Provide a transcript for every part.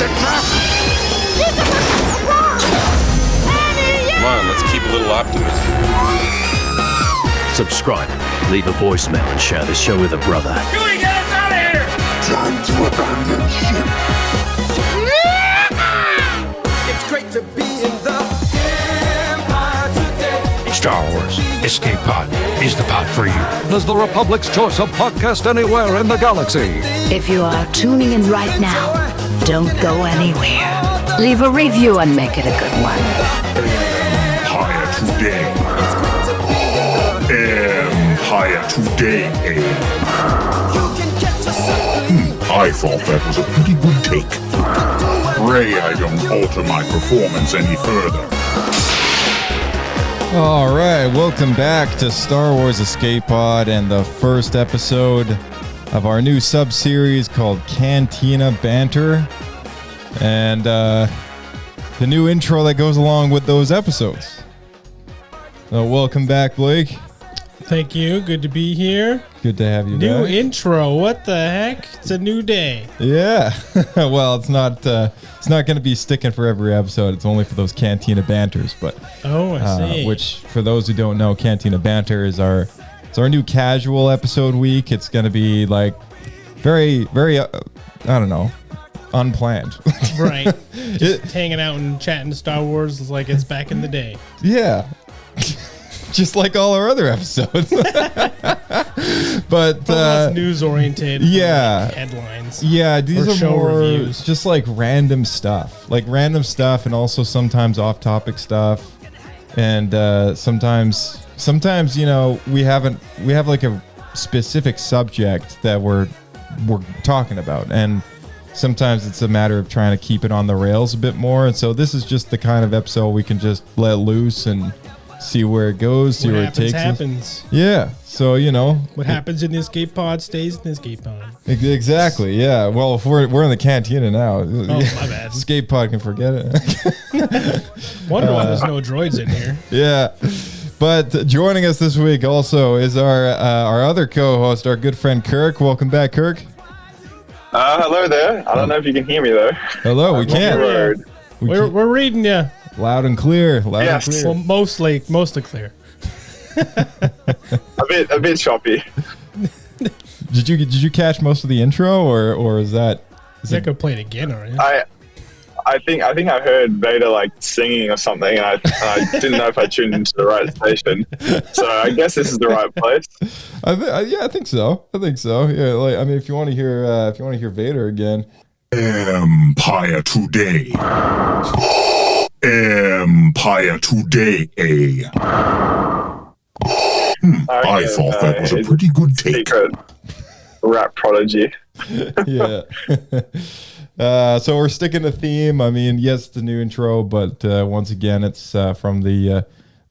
Come on, let's keep a little optimism. Subscribe, leave a voicemail, and share the show with a brother. Huey, get us out of here! Time to abandon ship. It's great to be in the Empire today. Star Wars Escape Pod is the pod for you. Is the Republic's choice of podcast anywhere in the galaxy. If you are tuning in right now, don't go anywhere. Leave a review and make it a good one. Empire today. Empire today. I thought that was a pretty good take. Pray I don't alter my performance any further. All right, welcome back to Star Wars Escape Pod and the first episode of our new sub-series called Cantina Banter, and the new intro that goes along with those episodes. So welcome back, Blake. Thank you. Good to be here. Good to have you New back. intro. What the heck? It's a new day. Yeah. Well, it's not going to be sticking for every episode. It's only for those Cantina Banters. But Oh, I see. which, for those who don't know, Cantina Banter is our new casual episode week. It's going to be like very, very, I don't know, unplanned. Right. Just hanging out and chatting Star Wars like it's back in the day. Yeah. Just like all our other episodes. But less news oriented. yeah. Like headlines. Yeah, these or are show more reviews. just like random stuff. Like random stuff and also sometimes off-topic stuff. And sometimes you know, we have like a specific subject that we're talking about, and sometimes it's a matter of trying to keep it on the rails a bit more. And so this is just the kind of episode we can just let loose and see where it goes, see where it takes us. happens. Yeah. So, you know, What happens in the escape pod stays in the escape pod. exactly. Yeah. Well, if we're in the cantina now. Oh, my bad. Escape pod can forget it. Wonder why there's no droids in here. Yeah. But joining us this week also is our other co-host, our good friend Kirk. Welcome back, Kirk. Hello there. I don't know if you can hear me though. Hello, we I'm on the can. road. We're reading you. Loud and clear. Loud Yes. and Well, clear. mostly clear. A bit choppy. Did you catch most of the intro, or is that? I could play it again already. I think I heard Vader like singing or something, and I didn't know if I tuned into the right station. So I guess this is the right place. Yeah, I think so. Yeah, like I mean, if you want to hear Vader again. Empire today. Empire today. I thought that was a pretty good take. Secret rap prodigy. Yeah. So we're sticking to theme. I mean, yes, the new intro, but once again, it's from the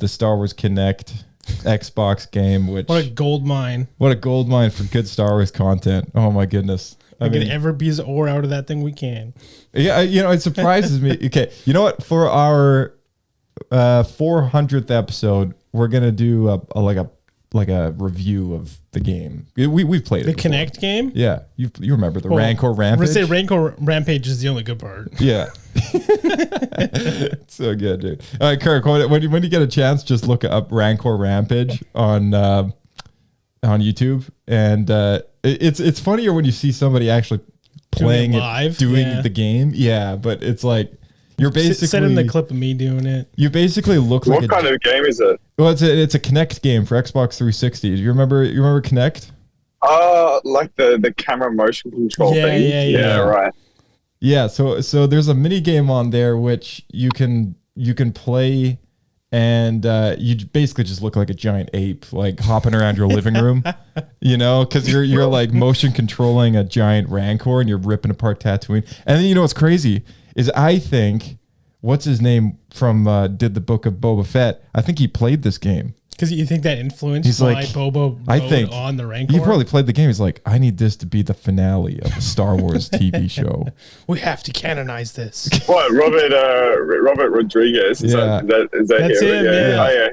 Star Wars Connect Xbox game. Which What a gold mine. what a gold mine for good Star Wars content. Oh my goodness. I get every piece of ore out of that thing we can. Yeah, you know, it surprises me. Okay, you know what? For our 400th episode, we're gonna do a review of the game. We've played The it before. Connect game? Yeah, you remember the Rancor I'm Rampage? going to say Rancor Rampage is the only good part. Yeah. So good, dude. All right, Kirk, when you get a chance, just look up Rancor Rampage on YouTube, and it's funnier when you see somebody actually playing Doing it live? doing Yeah. the game. Yeah, but it's like you're basically Send him the clip of me doing it. You basically look like What kind of game is it? Well, it's a Kinect game for Xbox 360. Do you remember Kinect? Like the camera motion control Yeah, thing. yeah. Right. Yeah, so there's a mini game on there which you can play, and you basically just look like a giant ape, like hopping around your living room, you know, because you're like motion controlling a giant Rancor and you're ripping apart Tatooine. And then you know what's crazy is I think what's his name from did the Book of Boba Fett. I think he played this game. Because you think that influenced He's why like, Boba I rode think on the Rancor? he probably played the game. He's like, I need this to be the finale of a Star Wars TV show. We have to canonize this. What, Robert Rodriguez? Is Yeah. that That's him? him, yeah.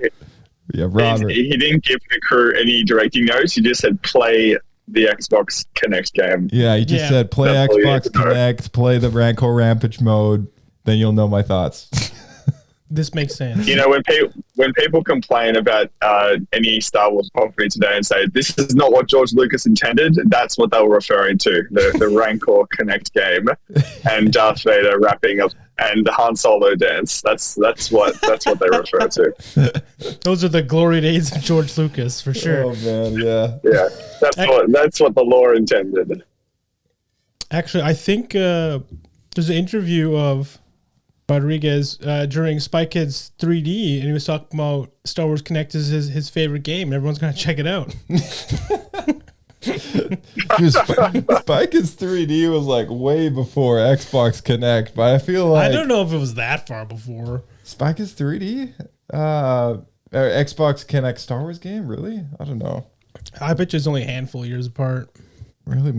Yeah, Robert. He didn't give the crew any directing notes. He just said play the Xbox Connect game. Yeah, you just said play That's all you need Xbox to know. Connect, play the Rancor Rampage mode, then you'll know my thoughts. This makes sense. You know, when people complain about any Star Wars property today and say this is not what George Lucas intended, that's what they were referring to: the Rancor Connect game and Darth Vader rapping up and the Han Solo dance. That's what they refer to. Those are the glory days of George Lucas for sure. Oh man, yeah. Yeah, that's what the lore intended. Actually, I think there's an interview of Rodriguez during Spy Kids 3D, and he was talking about Star Wars Connect is his favorite game, and everyone's gonna check it out. Dude, Spy Kids 3D was like way before Xbox Connect, but I feel like I don't know if it was that far before. Spy Kids 3D, Xbox Connect Star Wars game, really? I don't know. I bet you it's only a handful of years apart. Really,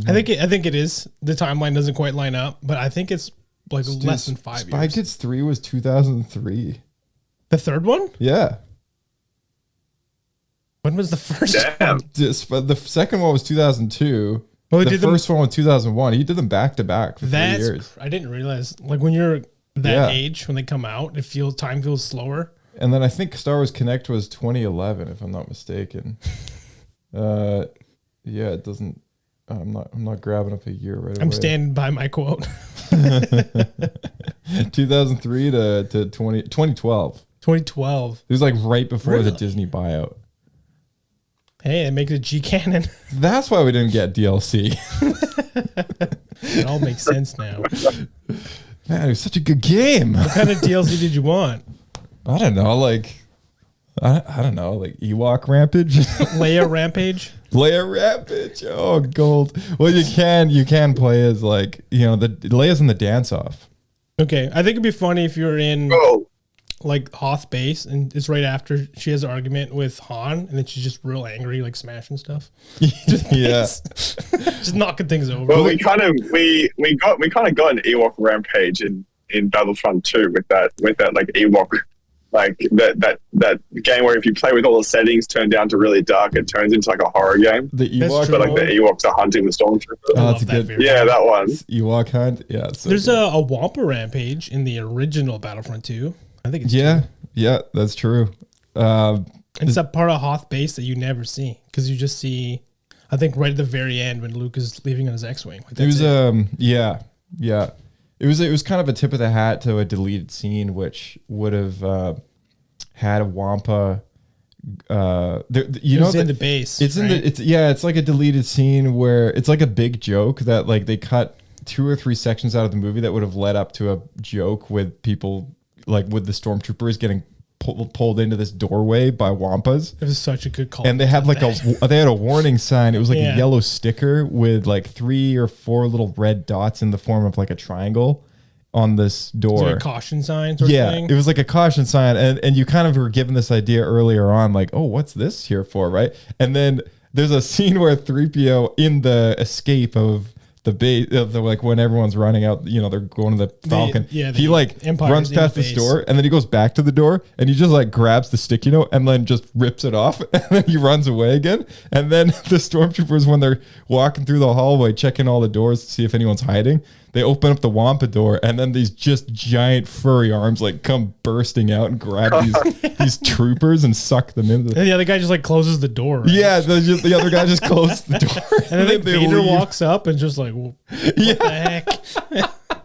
I think it is. The timeline doesn't quite line up, but I think it's like less than 5 years. Spy Kids 3 was 2003. The third one? Yeah. When was the first Damn. one? The second one was 2002. Well, the first one was 2001. He did them back to back for 3 years. I didn't realize. Like when you're that age, when they come out, time feels slower. And then I think Star Wars Connect was 2011, if I'm not mistaken. Yeah, it doesn't. I'm not grabbing up a year right away. I'm standing by my quote. 2003 to 2012. 2012. It was like right before the Really? Disney buyout. Hey, it makes it G canon. That's why we didn't get DLC. It all makes sense now. Man, it was such a good game. What kind of DLC did you want? I don't know, like Ewok Rampage, Leia Rampage. Leia Rampage. Oh, gold. Well, you can play as like the Leia's in the dance off. Okay, I think it'd be funny if you're in Oh, like Hoth base and it's right after she has an argument with Han, and then she's just real angry, like smashing stuff. Yeah. Just knocking things over. well, we kind of got an Ewok rampage in Battlefront 2 with that like Ewok, like that game where if you play with all the settings turned down to really dark, it turns into like a horror game. The That's Ewok, true. But like the Ewoks are hunting the stormtroopers. Oh, Love that's a that good. very Yeah, that one. Ewok hunt. Yeah, it's so There's good. a Wampa Rampage in the original Battlefront 2. I think it's yeah, that's true. And it's that part of Hoth base that you never see because you just see, I think, right at the very end when Luke is leaving on his X-wing. Like, It was that's yeah. It was kind of a tip of the hat to a deleted scene, which would have had a Wampa. in the base. It's right? it's like a deleted scene where it's like a big joke that like they cut 2 or 3 sections out of the movie that would have led up to a joke with people like with the stormtroopers getting pulled into this doorway by Wampas. It was such a good call. And they had like they had a warning sign. It was like Yeah. a yellow sticker with like 3 or 4 little red dots in the form of like a triangle on this door. Was there a caution sign sort of thing? It was like a caution sign, and you kind of were given this idea earlier on, like, oh, what's this here for, right? And then there's a scene where 3PO in the escape of the base, like when everyone's running out, they're going to the Falcon. He like Empire's runs in the past this base. door, and then he goes back to the door, and he just like grabs the sticky note and then just rips it off, and then he runs away again. And then the stormtroopers, when they're walking through the hallway, checking all the doors to see if anyone's hiding, they open up the Wampa door, and then these just giant furry arms like come bursting out and grab these troopers and suck them into. And the other guy just like closes the door. Right? Yeah, the other guy just closed the door, And then they Vader leave. walks up and just like, what the heck?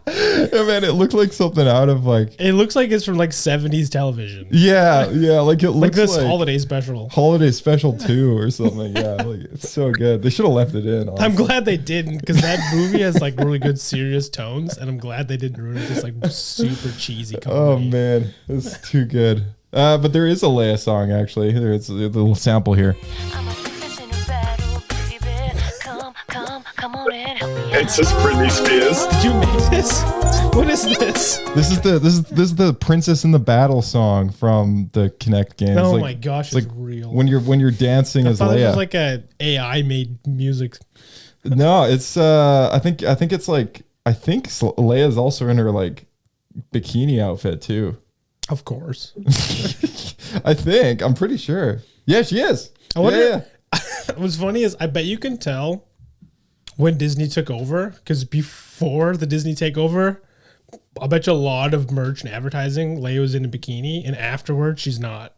Yeah, man, it looked like something out of like. It looks like it's from like 70s television. Yeah, like it Like looks this like holiday special. Holiday Special 2 or something. Yeah, like it's so good. They should have left it in. I'm glad they didn't because that movie has like really good serious tones, and I'm glad they didn't ruin this like super cheesy comedy. Oh man, it's too good. But there is a Leia song actually. There's a little sample here. It's just Britney Spears. Did you make this? What is this? This is the Princess in the Battle song from the Kinect game. Oh It's my gosh, it's it's real. When you're dancing I as thought it Leia. was like a AI made music. No, it's I think it's like Leia's also in her like bikini outfit too. Of course. I'm pretty sure. Yeah, she is. I wonder- Yeah. What's funny is I bet you can tell when Disney took over, because before the Disney takeover, I bet you a lot of merch and advertising, Leia was in a bikini, and afterwards she's not.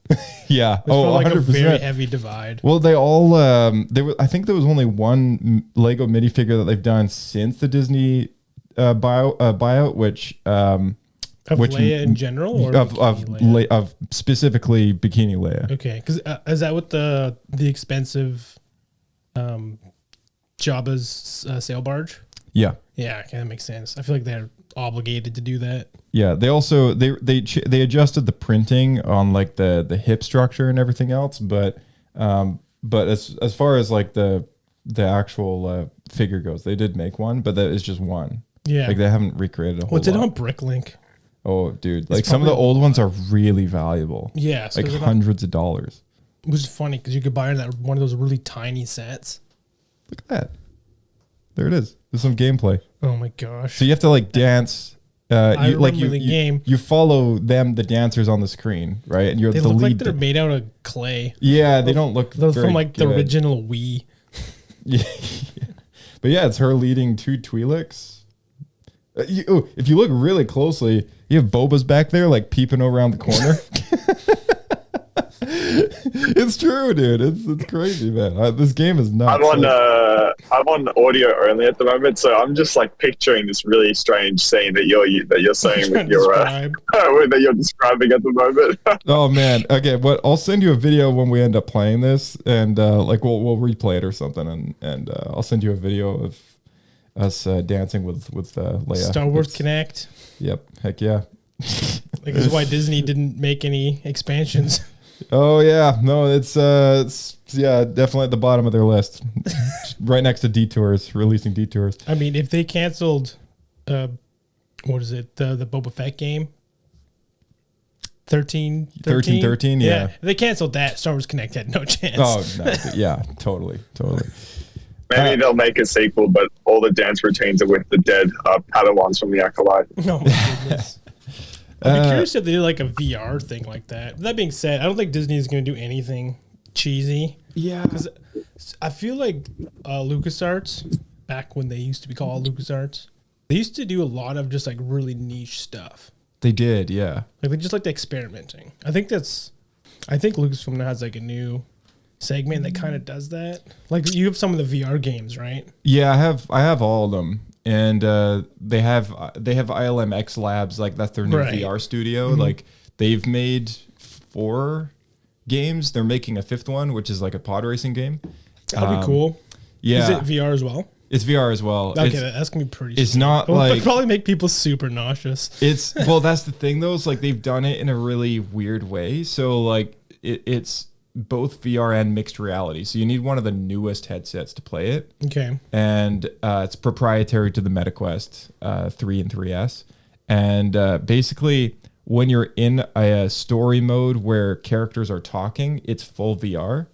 Yeah. It's like 100%. A very heavy divide. Well, they all I think there was only one Lego minifigure that they've done since the Disney buyout, which Leia in general, or of specifically Bikini Leia. Okay, because is that with the expensive Jabba's sail barge? Yeah. Yeah, okay, that makes sense. I feel like they're obligated to do that. Yeah, they also they adjusted the printing on like the hip structure and everything else, but as far as like the actual figure goes, they did make one, but that is just one. Yeah, like they haven't recreated a whole. What's lot. it on Bricklink? Oh, dude, like some of the old ones are really valuable. Yeah, so like hundreds of dollars. It was funny because you could buy that one of those really tiny sets. Look at that. There it is. There's some gameplay. Oh my gosh! So you have to like dance. I remember the game. You follow them, the dancers on the screen, right? And you're they the look lead. like they're made out of clay. Yeah, they don't look. Those very from like good. the original Wii. Yeah, but yeah, it's her leading two Twi'leks. If you look really closely, you have Boba's back there, like peeping around the corner. It's true, dude. It's crazy, man. This game is nuts. I'm on audio only at the moment, so I'm just like picturing this really strange scene that you're saying with your that you're describing at the moment. Oh man. Okay, I'll send you a video when we end up playing this, and like we'll replay it or something, and I'll send you a video of us dancing with Leia. Star Wars Connect. Yep. Heck yeah. Like this is why Disney didn't make any expansions. Oh yeah, no, it's definitely at the bottom of their list, right next to Detours, releasing Detours. I mean, if they canceled, what is it, the Boba Fett game, 13, yeah. If they canceled that, Star Wars Connect had no chance. Oh no, yeah, totally. Maybe they'll make a sequel, but all the dance routines are with the dead Padawans from the Acolyte. Oh my goodness. I'd be curious if they did like a VR thing like that. That being said, I don't think Disney is going to do anything cheesy. Yeah. Because I feel like LucasArts, back when they used to be called LucasArts, they used to do a lot of just like really niche stuff. They did, yeah. Like they just like the experimenting. I think Lucasfilm now has like a new segment that kind of does that. Like you have some of the VR games, right? Yeah, I have all of them. And they have ILMX Labs, like that's their new VR studio. Mm-hmm. Like they've made 4 games. They're making a 5th one, which is like a pod racing game. That'd be cool. Yeah, is it VR as well? It's VR as well. Okay, that's gonna be pretty. It's not like it'll probably make people super nauseous. It's that's the thing though. It's like they've done it in a really weird way. So like it's both VR and mixed reality. So you need one of the newest headsets to play it. Okay. And it's proprietary to the MetaQuest 3 and 3S. And basically, when you're in a story mode where characters are talking, it's full VR.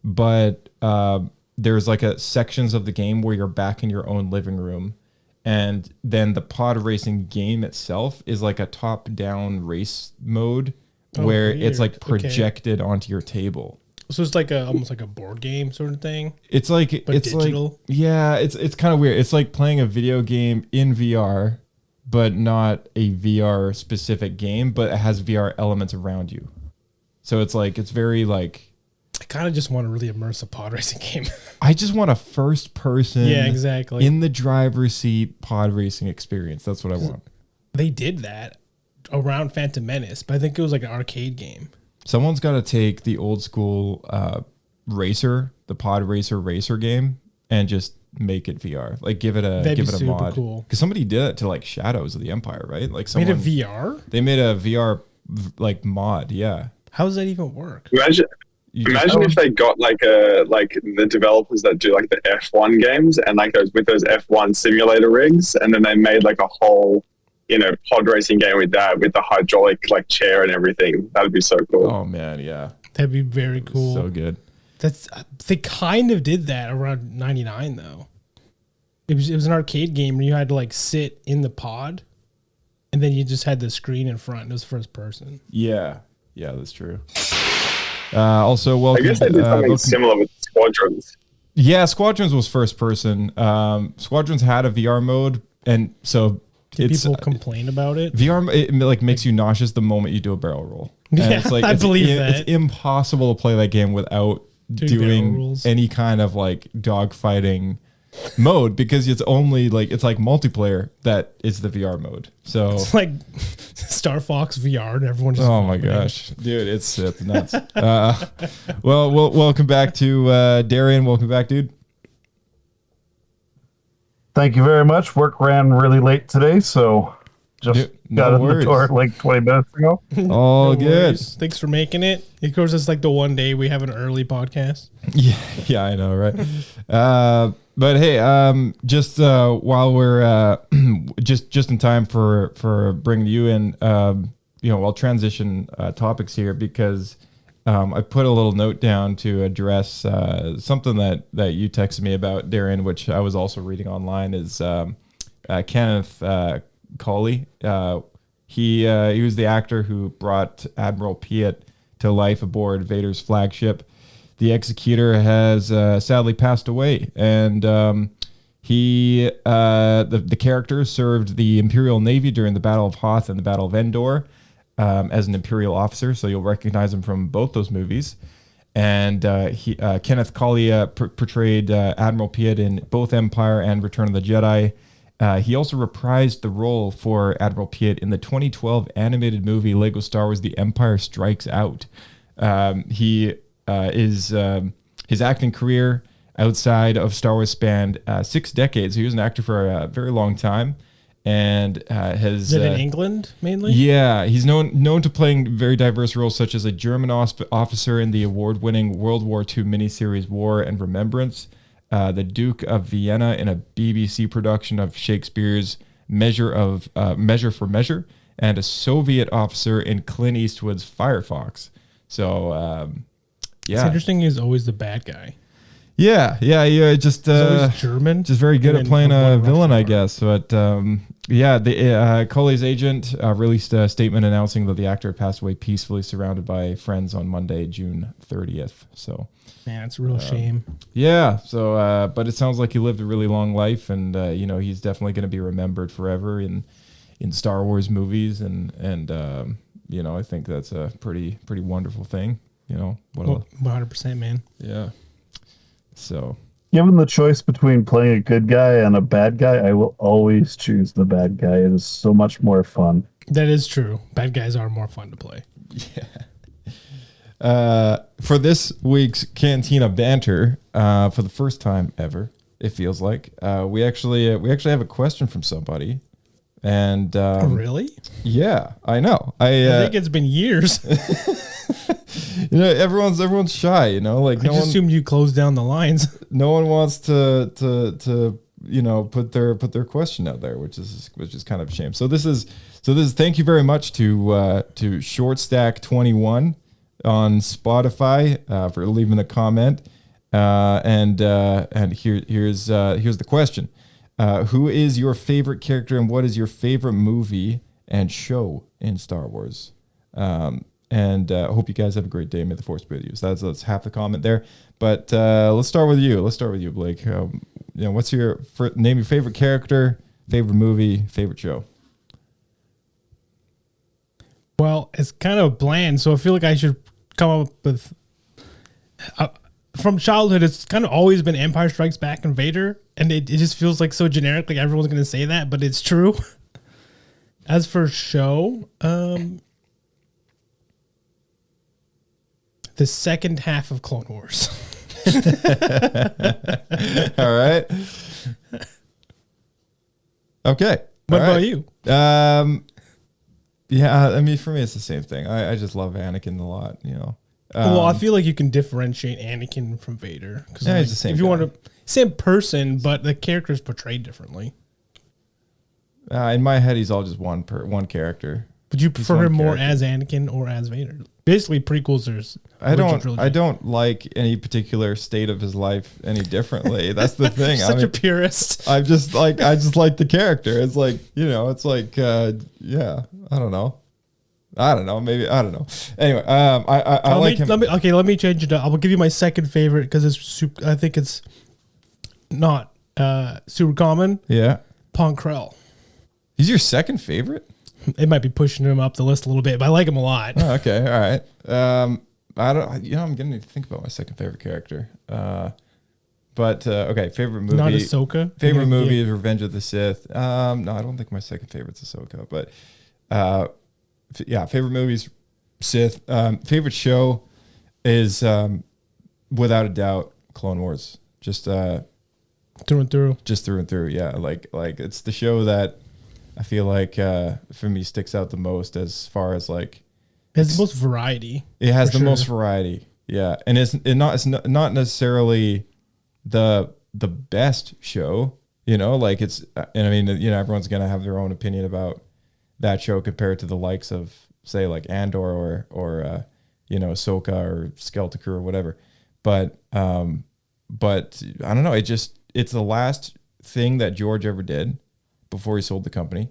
But there's like sections of the game where you're back in your own living room. And then the pod racing game itself is like a top-down race mode where weird. It's like projected onto your table. So it's like almost like a board game sort of thing. It's like digital. Like, yeah, it's kind of weird. It's like playing a video game in VR, but not a VR specific game, but it has VR elements around you. So it's very like. I kind of just want a really immersive pod racing game. I just want a first person. Yeah, exactly. In the driver's seat pod racing experience. That's what I want. They did that around Phantom Menace, but I think it was like an arcade game. Someone's got to take the old school the pod racer game, and just make it VR. Like give it a mod. Cool. Because somebody did it to like Shadows of the Empire, right? Like made a VR. They made a VR like mod. Yeah. How does that even work? Imagine if they got like the developers that do like the F1 games and like those F1 simulator rigs, and then they made like a whole pod racing game with that, with the hydraulic like chair and everything. That would be so cool. Oh man, yeah. That'd be very cool. So good. They kind of did that around 99 though. It was an arcade game where you had to like sit in the pod, and then you just had the screen in front. It was first person. Yeah, that's true. Also, welcome. I guess they did something similar with Squadrons. Yeah, Squadrons was first person. Squadrons had a VR mode, and so people complain about it. VR it like makes you nauseous the moment you do a barrel roll. And Yeah, it's like, I believe that. It's impossible to play that game without doing any kind of like dogfighting mode, because it's only like it's like multiplayer that is the VR mode. So it's like Star Fox VR, and everyone just oh my gosh, dude, it's nuts. Well, welcome back to Darian. Welcome back, dude. Thank you very much. Work ran really late today, so just got in the door like 20 minutes ago. All No good. worries. Thanks for making it. Of course, it's like the one day we have an early podcast. Yeah, I know, right? But hey, just while we're just in time for bringing you in, I'll transition topics here, because I put a little note down to address something that you texted me about, Darren, which I was also reading online. Is Kenneth Colley? He was the actor who brought Admiral Piet to life aboard Vader's flagship. The executor has sadly passed away, and the character served the Imperial Navy during the Battle of Hoth and the Battle of Endor as an Imperial officer, so you'll recognize him from both those movies. And Kenneth Colley portrayed Admiral Piet in both Empire and Return of the Jedi. He also reprised the role for Admiral Piet in the 2012 animated movie Lego Star Wars: The Empire Strikes Out. His acting career outside of Star Wars spanned 6 decades. He was an actor for a very long time, and has. Is it in England mainly? Yeah, he's known to playing very diverse roles, such as a German officer in the award-winning World War II miniseries War and Remembrance, the Duke of Vienna in a BBC production of Shakespeare's Measure for Measure, and a Soviet officer in Clint Eastwood's Firefox. So. Yeah, it's interesting. He's always the bad guy. Yeah. Just always German, just very good at playing a villain, I guess. But Colley's agent released a statement announcing that the actor passed away peacefully, surrounded by friends, on Monday, June 30th. So, man, it's a real shame. Yeah. So, but it sounds like he lived a really long life, and he's definitely going to be remembered forever in Star Wars movies, and I think that's a pretty wonderful thing. 100%, man. Yeah. So, given the choice between playing a good guy and a bad guy, I will always choose the bad guy. It is so much more fun. That is true. Bad guys are more fun to play. Yeah. For this week's Cantina Banter, for the first time ever, it feels like we actually have a question from somebody. And really? Yeah, I know. I think it's been years. Everyone's shy. Like I just assumed you closed down the lines. No one wants to put their question out there, which is kind of a shame. So this is thank you very much to Shortstack21 on Spotify for leaving a comment. And here's the question. Who is your favorite character, and what is your favorite movie and show in Star Wars? And I hope you guys have a great day. May the Force be with you. So that's half the comment there. But let's start with you. Blake. What's name your favorite character, favorite movie, favorite show? Well, it's kind of bland, so I feel like I should come up with. From childhood, it's kind of always been Empire Strikes Back and Vader, and it just feels like so generic, like everyone's going to say that, but it's true. As for show, the second half of Clone Wars. All right. Okay. What about you? Yeah, I mean, for me, it's the same thing. I just love Anakin a lot, Well, I feel like you can differentiate Anakin from Vader. Yeah, he's the same if you guy. want to, same person, but the character is portrayed differently. In my head, he's all just one character. Would you prefer him more as Anakin or as Vader? Basically, prequels I don't like any particular state of his life any differently. That's the thing. Such a purist. I just like the character. It's like, I don't know. I don't know. Maybe I don't know. Anyway, I like him. Let me change it up. I'll give you my second favorite because I think it's not super common. Yeah, Ponkrell. He's your second favorite? It might be pushing him up the list a little bit, but I like him a lot. Oh, okay, all right. I don't. I'm gonna think about my second favorite character. But okay, favorite movie. Not Ahsoka. Favorite movie is Revenge of the Sith. No, I don't think my second favorite's Ahsoka. But favorite movies, Sith. Favorite show is without a doubt Clone Wars. Just through and through. Just through and through. Yeah, like it's the show that I feel like for me sticks out the most as far as like. It has the most variety. It has the most variety. Yeah, and it's not necessarily the best show, you know, like it's, and I mean, you know, everyone's going to have their own opinion about that show compared to the likes of say like Andor or you know, Ahsoka or Skeleton Crew or whatever. But I don't know. It's the last thing that George ever did before he sold the company.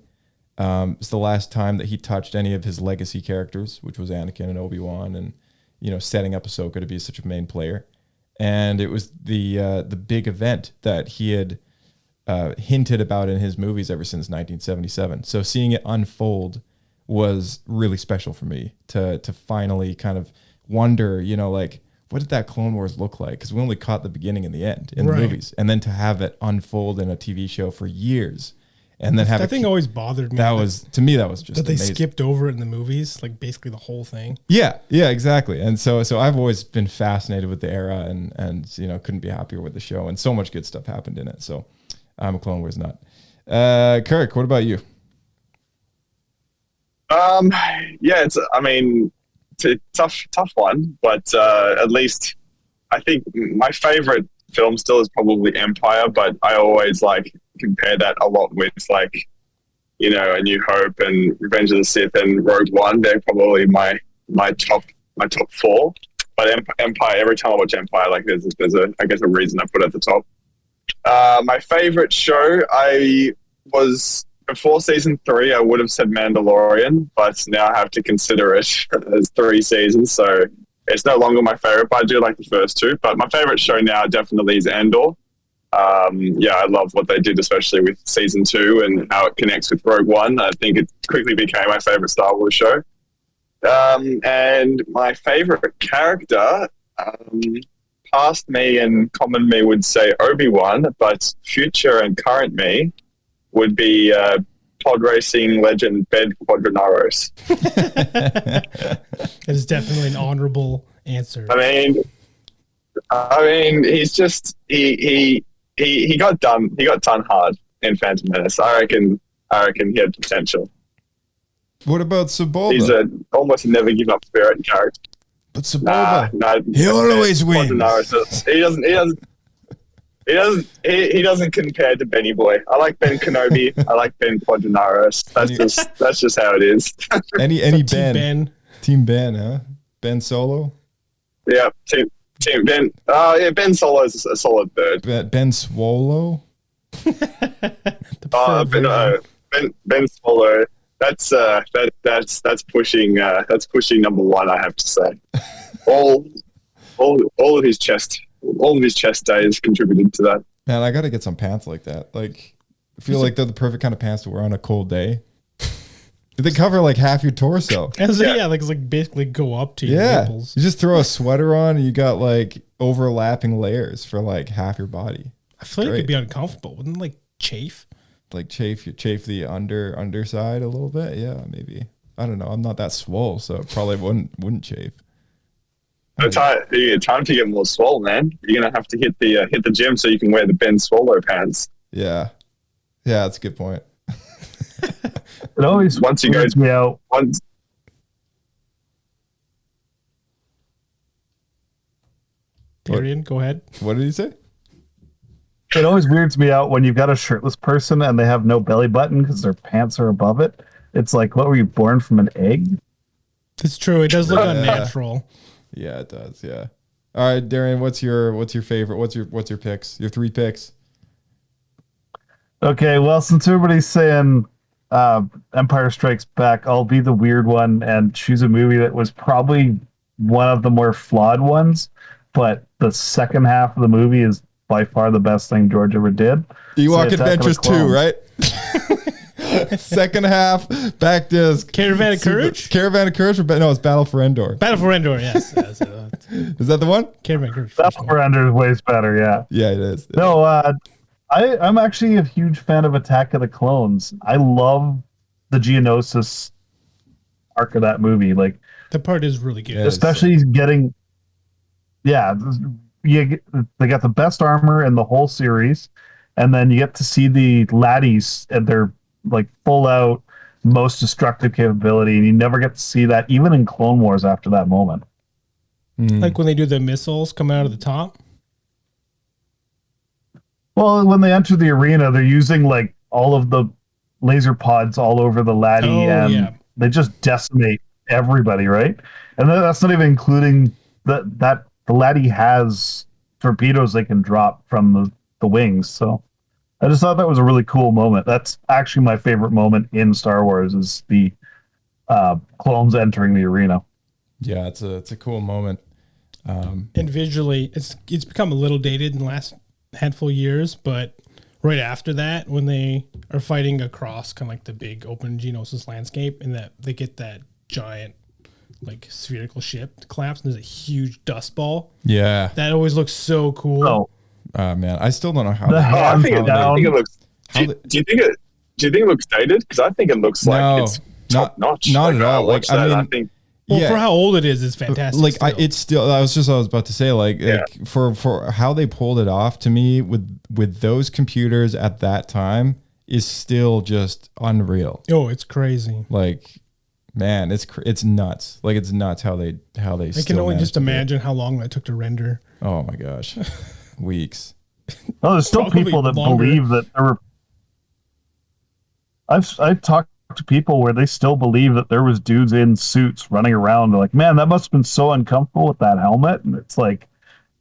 It's the last time that he touched any of his legacy characters, which was Anakin and Obi-Wan and, you know, setting up Ahsoka to be such a main player. And it was the big event that he had hinted about in his movies ever since 1977. So seeing it unfold was really special for me to finally kind of wonder, you know, like, what did that Clone Wars look like? Because we only caught the beginning and the end in the movies. And then to have it unfold in a TV show for years. And then have that thing always bothered me. That was just that they amazing. Skipped over it in the movies, like basically the whole thing. Yeah, exactly. And so I've always been fascinated with the era and you know, couldn't be happier with the show. And so much good stuff happened in it. So I'm a Clone Wars nut. Kirk, what about you? It's a tough one, but at least I think my favorite film still is probably Empire, but I always like compare that a lot with like, you know, A New Hope and Revenge of the Sith and Rogue One. They're probably my top four. But Empire, every time I watch Empire, like there's a reason I put it at the top. My favorite show, before season 3, I would have said Mandalorian, but now I have to consider it as 3 seasons, so it's no longer my favorite, but I do like the first 2. But my favorite show now definitely is Andor. I love what they did, especially with season 2 and how it connects with Rogue One. I think it quickly became my favorite Star Wars show. And my favorite character, past me and common me would say Obi-Wan, but future and current me would be pod racing legend Ben Quadranaros. It is definitely an honorable answer. I mean, he's just he got done hard in Phantom Menace. I reckon he had potential. What about Sebulba? He's a almost never give up spirit character. But Sebulba, he always wins. He doesn't compare to Benny Boy. I like Ben Kenobi. I like Ben Quadranaros. That's just how it is. Any Ben. Team Ben, huh? Ben Solo? Yeah, team Ben. Ben Solo is a solid third. Ben Swallow? Ben Swallow. That's pushing number 1, I have to say. All of his chest days contributed to that. Man, I got to get some pants like that. Like, I feel like they're the perfect kind of pants to wear on a cold day. They cover like half your torso. Like basically go up to your nipples. You just throw a sweater on and you got like overlapping layers for like half your body. I feel like it'd be uncomfortable. Wouldn't it, like chafe? Like chafe the underside a little bit. Yeah, maybe. I don't know. I'm not that swole, so it probably wouldn't chafe. Time to get more swole, man. You're gonna have to hit the gym so you can wear the Ben Swallow pants. Yeah, that's a good point. It always weirds me out. Darian, go ahead. What did he say? It always weirds me out when you've got a shirtless person and they have no belly button because their pants are above it. It's like, what, were you born from an egg? It's true. It does look unnatural. Yeah, it does. Yeah. All right, Darian, what's your favorite? What's your picks? Your 3 picks? Okay, well, since everybody's saying Empire Strikes Back, I'll be the weird one and choose a movie that was probably one of the more flawed ones, but the second half of the movie is by far the best thing George ever did. Ewok Adventures 2, right? Second half, back disc. Caravan of Courage? Caravan of Courage? No, it's Battle for Endor. Battle for Endor, yes. Is that the one? Caravan of Courage. Battle for Endor is way better, yeah. Yeah, it is. No, I'm actually a huge fan of Attack of the Clones. I love the Geonosis arc of that movie. Like, the part is really good. Especially getting, they got the best armor in the whole series, and then you get to see the laddies and their like full out most destructive capability, and you never get to see that even in Clone Wars after that moment. Like when they do the missiles come out of the top. Well, when they enter the arena, they're using like all of the laser pods all over the laddie, and they just decimate everybody, right? And then that's not even including that the laddie has torpedoes they can drop from the wings. So I just thought that was a really cool moment. That's actually my favorite moment in Star Wars is the clones entering the arena. Yeah, it's a cool moment. And visually, it's become a little dated in the last handful of years, but right after that, when they are fighting across kind of like the big open Geonosis landscape, and that they get that giant like spherical ship to collapse, and there's a huge dust ball. Yeah, that always looks so cool. Man, I still don't know how. I think it looks. Do you think it looks dated? Because I think it looks like it's top notch. Not at all. Like I think. Well, for how old it is, it's fantastic. Like it's still. I was about to say, like for how they pulled it off, to me with those computers at that time is still just unreal. Oh, it's crazy. Like, man, it's nuts. Like it's nuts how they. I can only just imagine how long that took to render. Oh my gosh, weeks. Well, there's still people that believe that there were. I've talked to people where they still believe that there was dudes in suits running around. They're like, man, that must have been so uncomfortable with that helmet. And it's like,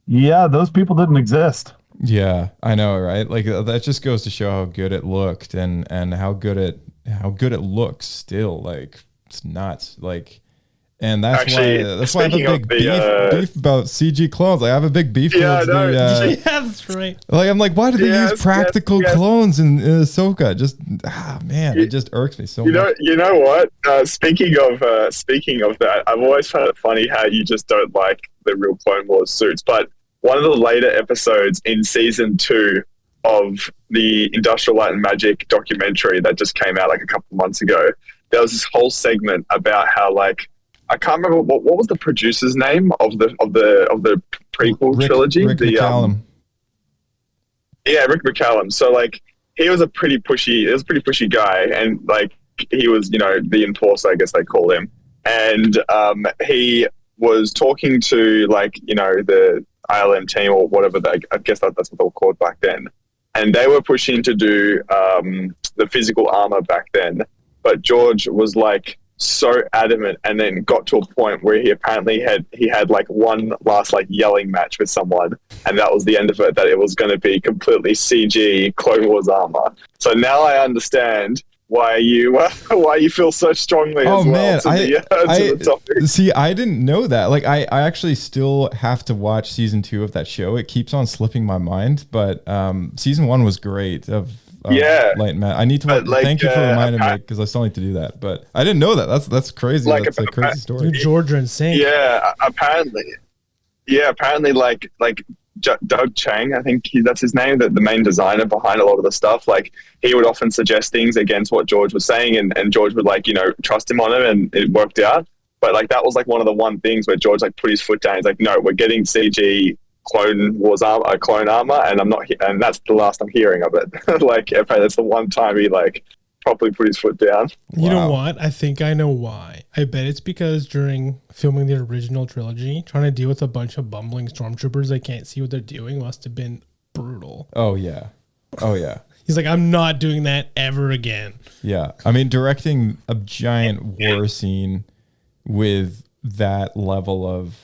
yeah, those people didn't exist. Yeah, I know, right? Like that just goes to show how good it looked and how good it looks still. Like it's nuts. Like, and that's why I have a big beef about CG clones. Like I have a big beef. Yeah, that's right. Like I'm like, why do they use practical clones in Ahsoka? Just man, it just irks me so much. You know what? Speaking of that, I've always found it funny how you just don't like the real Clone Wars suits. But one of the later episodes in season 2 of the Industrial Light and Magic documentary that just came out like a couple months ago, there was this whole segment about how like. I can't remember what was the producer's name of the prequel trilogy. Rick McCallum. Rick McCallum. So like he was a pretty pushy guy, and like he was the enforcer, I guess they called him. And he was talking to like the ILM team or whatever. I guess that's what they were called back then. And they were pushing to do the physical armor back then, but George was like so adamant, and then got to a point where he apparently had like one last like yelling match with someone, and that was the end of it, that it was going to be completely CG Clone Wars armor. So now I understand why you feel so strongly as well to the topic. See, I didn't know that. Like I actually still have to watch season 2 of that show. It keeps on slipping my mind, but season 1 was great Light Matt. I need to thank you for reminding me, because I still need to do that. But I didn't know that. That's crazy. Like, that's a crazy story. George are insane. Yeah, apparently, like Doug Chang, I think that's his name, the main designer behind a lot of the stuff. Like he would often suggest things against what George was saying, and George would like trust him on it, and it worked out. But like that was like one of the one things where George like put his foot down. He's like, no, we're getting CG Clone Wars armor, clone armor, and I'm not, and that's the last I'm hearing of it. Like, that's the one time he like properly put his foot down. You know what? I think I know why. I bet it's because during filming the original trilogy, trying to deal with a bunch of bumbling stormtroopers that can't see what they're doing must have been brutal. Oh yeah. He's like, I'm not doing that ever again. Yeah, I mean, directing a giant war scene with that level of.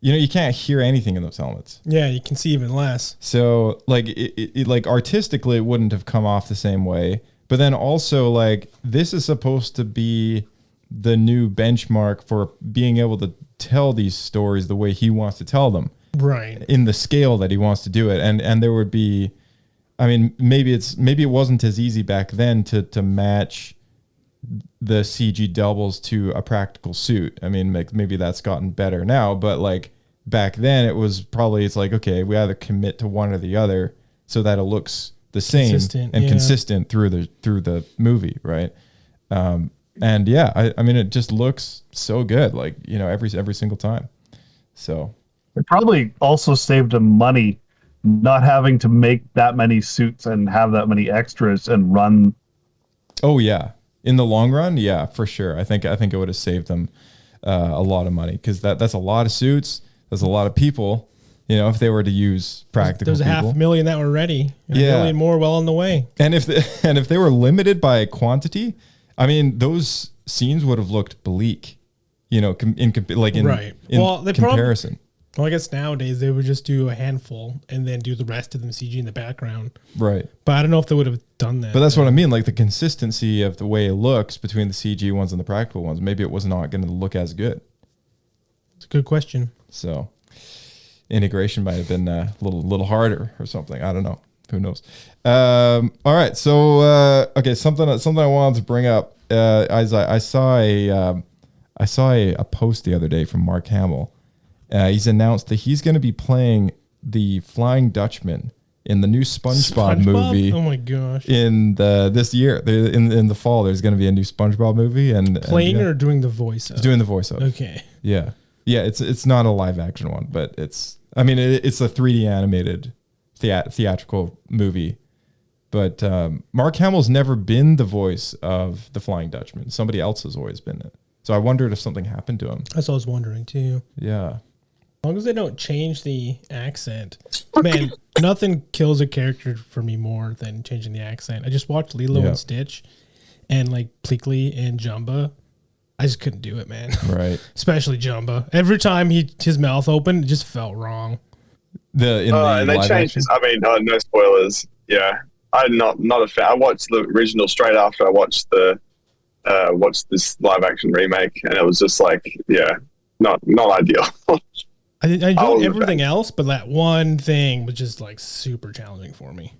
You can't hear anything in those helmets. Yeah, you can see even less. So, like, it like artistically, it wouldn't have come off the same way. But then also, like, this is supposed to be the new benchmark for being able to tell these stories the way he wants to tell them. Right. In the scale that he wants to do it. And there would be, I mean, maybe it wasn't as easy back then to match the CG doubles to a practical suit. I mean, maybe that's gotten better now, but like back then it's like, okay, we either commit to one or the other so that it looks the same consistent through the movie, right? And yeah, I mean, it just looks so good, like, you know, every single time. So it probably also saved him money not having to make that many suits and have that many extras and run. Oh yeah, in the long run, yeah, for sure. I think it would have saved them a lot of money, because that's a lot of suits. That's a lot of people. You know, if they were to use practical, there's people. 500,000 that were ready. And yeah, 1 million more well on the way. And if they were limited by quantity, I mean, those scenes would have looked bleak. You know, in comparison. Well, I guess nowadays they would just do a handful and then do the rest of them CG in the background. Right. But I don't know if they would have done that. But that's what I mean. Like the consistency of the way it looks between the CG ones and the practical ones. Maybe it was not going to look as good. It's a good question. So integration might have been a little harder or something. I don't know. Who knows? All right. So, okay. Something I wanted to bring up. I saw a post the other day from Mark Hamill. He's announced that he's going to be playing the Flying Dutchman in the new SpongeBob movie. Oh my gosh! In this year, in the fall, there's going to be a new SpongeBob movie, and playing or doing the voice. He's doing the voice of. Okay. Yeah. It's not a live action one, but it's a 3D animated theatrical movie. But Mark Hamill's never been the voice of the Flying Dutchman. Somebody else has always been it. So I wondered if something happened to him. That's what I was wondering too. Yeah. As long as they don't change the accent, man, nothing kills a character for me more than changing the accent. I just watched Lilo and Stitch, and like Pleakley and Jumba. I just couldn't do it, man. Right. Especially Jumba. Every time his mouth opened, it just felt wrong. And they changed. No spoilers. Yeah, I'm not a fan. I watched the original straight after I watched this live action remake, and it was just like, yeah, not ideal. I enjoyed everything else, but that one thing was just like super challenging for me.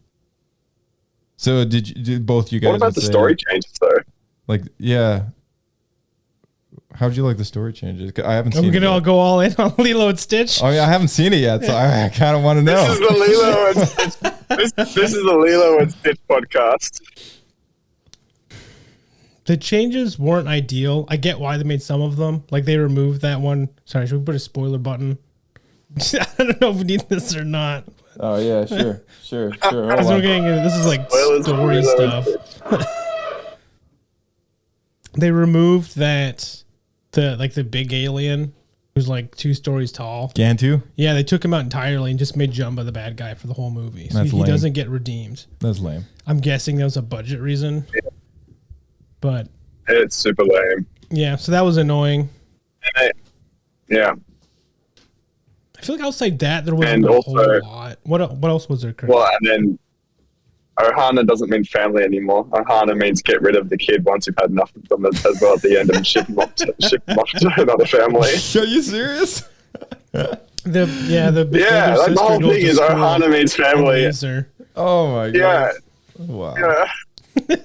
So did both you guys? What about the story changes though? Like, yeah. How'd you like the story changes? I haven't seen it. We're going to go all in on Lilo and Stitch? Oh, yeah, I haven't seen it yet, so I kind of want to know. This is the Lilo and Stitch. This is the Lilo and Stitch podcast. The changes weren't ideal. I get why they made some of them. Like, they removed that one. Sorry, should we put a spoiler button? I don't know if we need this or not. Oh, yeah, sure. Because this is like story stuff. They removed the big alien who's like 2 stories tall. Gantu? Yeah, they took him out entirely and just made Jumba the bad guy for the whole movie. So he doesn't get redeemed. That's lame. I'm guessing that was a budget reason. Yeah. But it's super lame. Yeah, so that was annoying. Yeah. I feel like outside that there wasn't a whole lot. What else was there, Kurt? Well, and then Ohana doesn't mean family anymore. Ohana means get rid of the kid once you've had enough of them as well at the end and ship them off to another family. Are you serious? The whole thing is Ohana means family. Oh my god. Yeah. Wow. Yeah.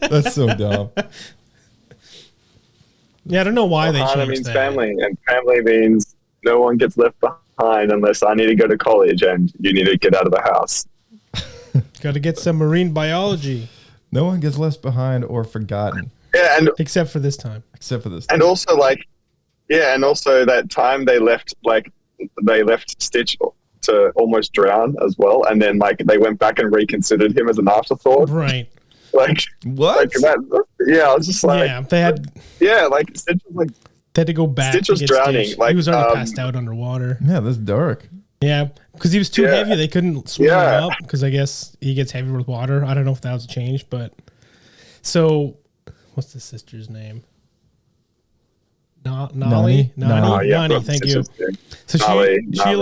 That's so dumb. Yeah, I don't know why they changed that. Ohana means family, and family means no one gets left behind unless I need to go to college and you need to get out of the house. Got to get some marine biology. No one gets left behind or forgotten. Yeah, and except for this time. And also that time they left Stitch to almost drown as well, and then they went back and reconsidered him as an afterthought. Right. Like what? Like that, yeah, I was just like, yeah, they had. Yeah, like Stitch was like. They had to go back. Stitch was drowning. Stitch. Like he was already passed out underwater. Yeah, that's dark. Yeah, because he was too heavy. They couldn't swim him up because I guess he gets heavy with water. I don't know if that was a change, but so what's the sister's name? Nani. Thank you. So she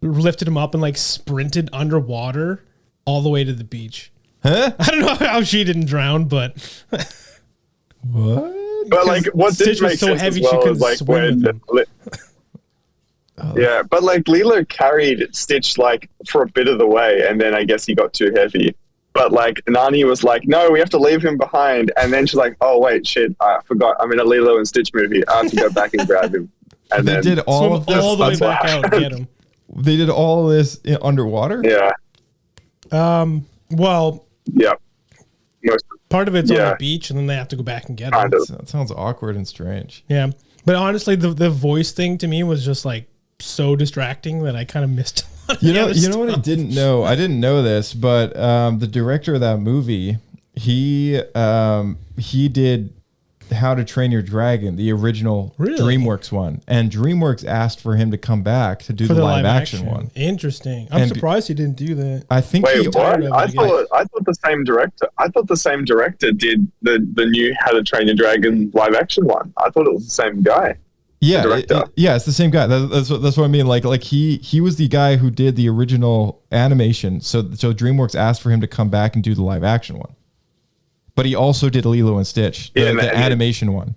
lifted him up and sprinted underwater all the way to the beach. Huh? I don't know how she didn't drown, but what? But like, what Stitch did make was so sense heavy as she well couldn't is like swim with when. him. Yeah, but like Lilo carried Stitch like for a bit of the way, and then I guess he got too heavy. But like Nani was like, no, we have to leave him behind. And then she's like, oh wait, shit, I forgot. I'm in a Lilo and Stitch movie. I have to go back and grab him. And They then did all of this. all the way that's back why. out and get him. They did all this underwater. Yeah, Well, yeah. Most part of it's on Yeah. the beach, and then they have to go back and get him. kind of. That sounds awkward and strange. Yeah, but honestly, the voice thing to me was just like so distracting that I kind of missed. You know what I didn't know? I didn't know this, but the director of that movie, he did How to Train Your Dragon, the original Really? DreamWorks one, and DreamWorks asked for him to come back to do for the live action one. Interesting. I'm And- surprised he didn't do that. I think Wait, he what? tired of it, I I guess. thought the same director. I thought the same director did the new How to Train Your Dragon live action one. I thought it was the same guy. Yeah, director. it's the same guy. That's what I mean. Like he was the guy who did the original animation. So DreamWorks asked for him to come back and do the live action one. But he also did Lilo and Stitch, the animation one.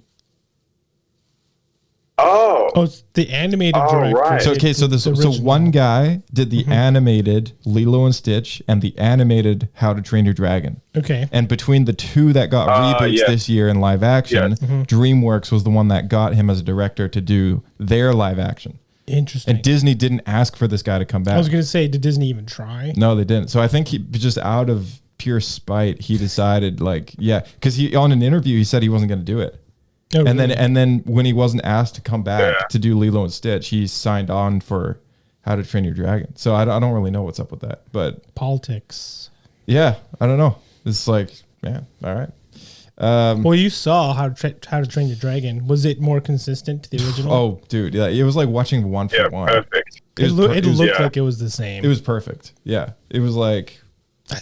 Oh, it's the animated Oh, director. right. So okay, so one guy did the animated Lilo and Stitch and the animated How to Train Your Dragon. Okay. And between the two that got reboots yes. this year in live action, Yes. DreamWorks was the one that got him as a director to do their live action. Interesting. And Disney didn't ask for this guy to come back. I was gonna say, did Disney even try? No, they didn't. So I think he just out of pure spite, he decided because he on an interview he said he wasn't going to do it. Oh, And really? then when he wasn't asked to come back to do Lilo and Stitch, he signed on for How to Train Your Dragon. So I don't really know what's up with that, but Politics. yeah, I don't know. It's like, man, all right. Well, you saw How to Train Your Dragon. Was it more consistent to the original? Oh, dude, yeah, it was like watching one for one. perfect. it looked yeah. like it was the same. It was perfect. Yeah, it was like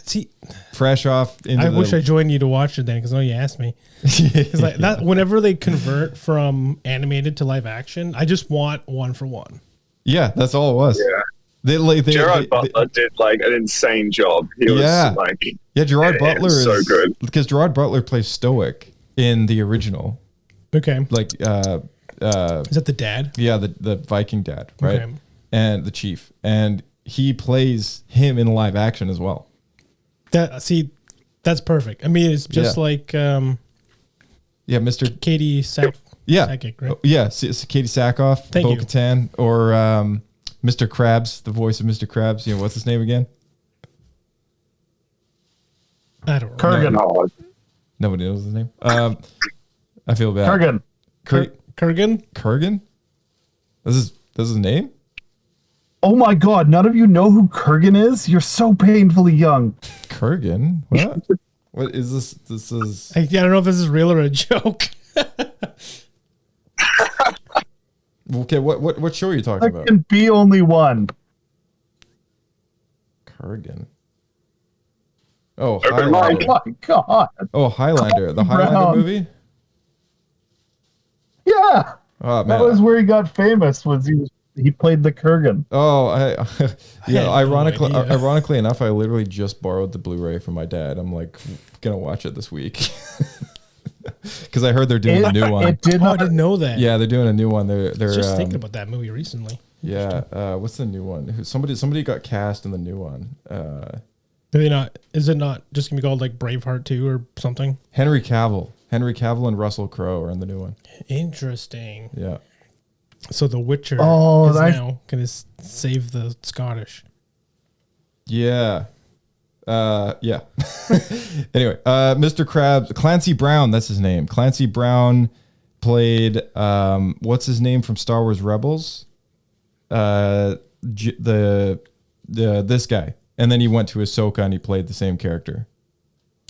See, fresh off. Into I wish I joined you to watch it then, because you asked me. It's like that. Whenever they convert from animated to live action, I just want one for one. Yeah, that's all it was. Yeah. They Gerard Butler did like an insane job. He was like, yeah, Gerard Butler is so good because Gerard Butler plays Stoic in the original. Okay. Like, Is that the dad? yeah, the Viking dad, right? Okay. And the chief, and he plays him in live action as well. That's perfect. I mean, it's just like Yeah, Mr. Katie Sackhoff, right? Yeah, Katie Sackhoff, Thank you. Bo-Katan, or Mr. Krabs, the voice of Mr. Krabs. You know, what's his name again? I don't know. Kurgan. no, Nobody knows his name. I feel bad. Kurgan. Kurgan? Kurgan? That's his name? Oh my God! None of you know who Kurgan is? You're so painfully young. Kurgan? What? What is this? This is. I don't know if this is real or a joke. Okay, what show are you talking There about? can be only one. Kurgan. Oh, Open Oh mic. Highlander. my God! Oh, Highlander. The Brown. Highlander movie? Yeah, Oh, that man. was where he got famous. He played the Kurgan. Oh, yeah. had no idea. Ironically enough, I literally just borrowed the Blu-ray from my dad. I'm like gonna watch it this week because I heard they're doing a new one. It did Oh, I not. didn't know that. Yeah, they're doing a new one. They're I was just thinking about that movie recently. yeah. What's the new one? Somebody got cast in the new one. Maybe not. Is it not just gonna be called like Braveheart 2 or something? Henry Cavill and Russell Crowe are in the new one. Interesting. Yeah. So The Witcher Oh, is that's- now gonna save the Scottish. Yeah. Yeah. Anyway, Mr. Krabs, Clancy Brown, that's his name. Clancy Brown played what's his name from Star Wars Rebels? This guy. And then he went to Ahsoka and he played the same character.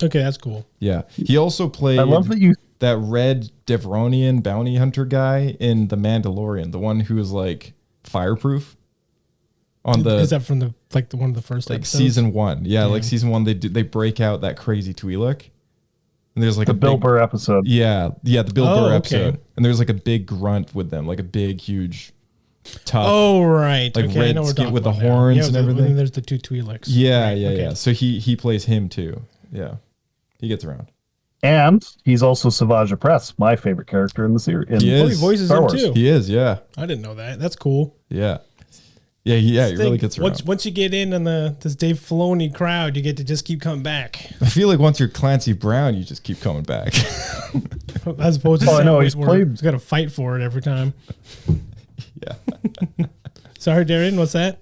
Okay, that's cool. Yeah. He also played I love that you. that red Devronian bounty hunter guy in The Mandalorian, the one who is like fireproof. Is that from the one of the first like episodes? season 1? Yeah, like season 1 they break out that crazy Twi'lek. And there's like The Bill Burr episode. Yeah, the Bill Burr okay. episode. And there's like a big grunt with them, like a big huge tough. Oh right, Like okay, red skin with the horns and everything. There's the two Twi'leks. Yeah, Right, yeah, okay. yeah. So he plays him too. Yeah, he gets around. And he's also Savage Press, my favorite character in the series. He is. He voices Star him Wars. too. He is, yeah. I didn't know that. That's cool. Yeah. Yeah, he really gets around. Once you get in on this Dave Filoni crowd, you get to just keep coming back. I feel like once you're Clancy Brown, you just keep coming back. As opposed to I know he's got to fight for it every time. Yeah. Sorry, Darren, what's that?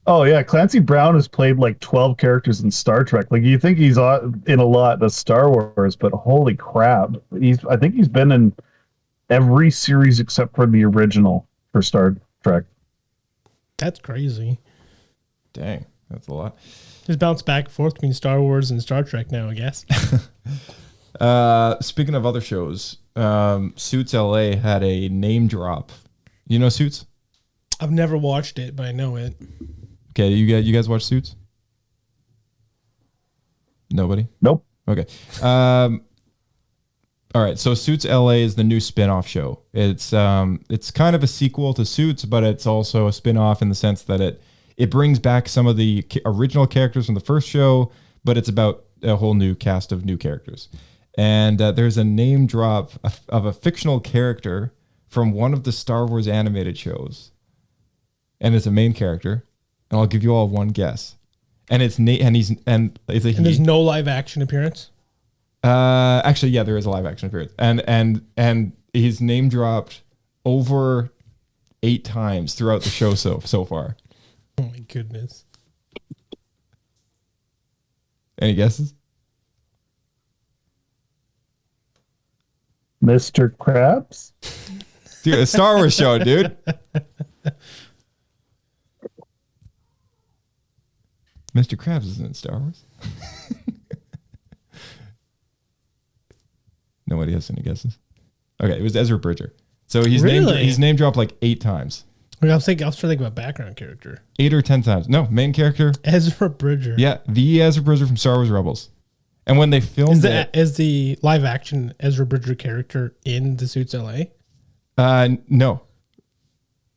Oh yeah, Clancy Brown has played like 12 characters in Star Trek. Like you think he's in a lot of Star Wars, but holy crap, I think he's been in every series except for the original for Star Trek. That's crazy. Dang, that's a lot. Just bounce back and forth between Star Wars and Star Trek now, I guess. Speaking of other shows, Suits LA had a name drop. You know Suits? I've never watched it, but I know it. Okay, you guys watch Suits? Nobody? Nope. Okay. All right, so Suits LA is the new spin-off show. It's kind of a sequel to Suits, but it's also a spin-off in the sense that it brings back some of the original characters from the first show, but it's about a whole new cast of new characters. And there's a name drop of a fictional character from one of the Star Wars animated shows. And it's a main character, and I'll give you all one guess. And it's there's no live action appearance? Actually, yeah, there is a live action appearance, and he's name dropped over 8 times throughout the show so far. Oh my goodness! Any guesses? Mr. Krabs? Dude, a Star Wars show, dude. Mr. Krabs isn't in Star Wars. Nobody has any guesses. Okay, it was Ezra Bridger. So he's name dropped like 8 times. I was trying to think about background character. 8 or 10 times. No, main character. Ezra Bridger. Yeah, the Ezra Bridger from Star Wars Rebels. And when they filmed is the live action Ezra Bridger character in the Suits LA? No.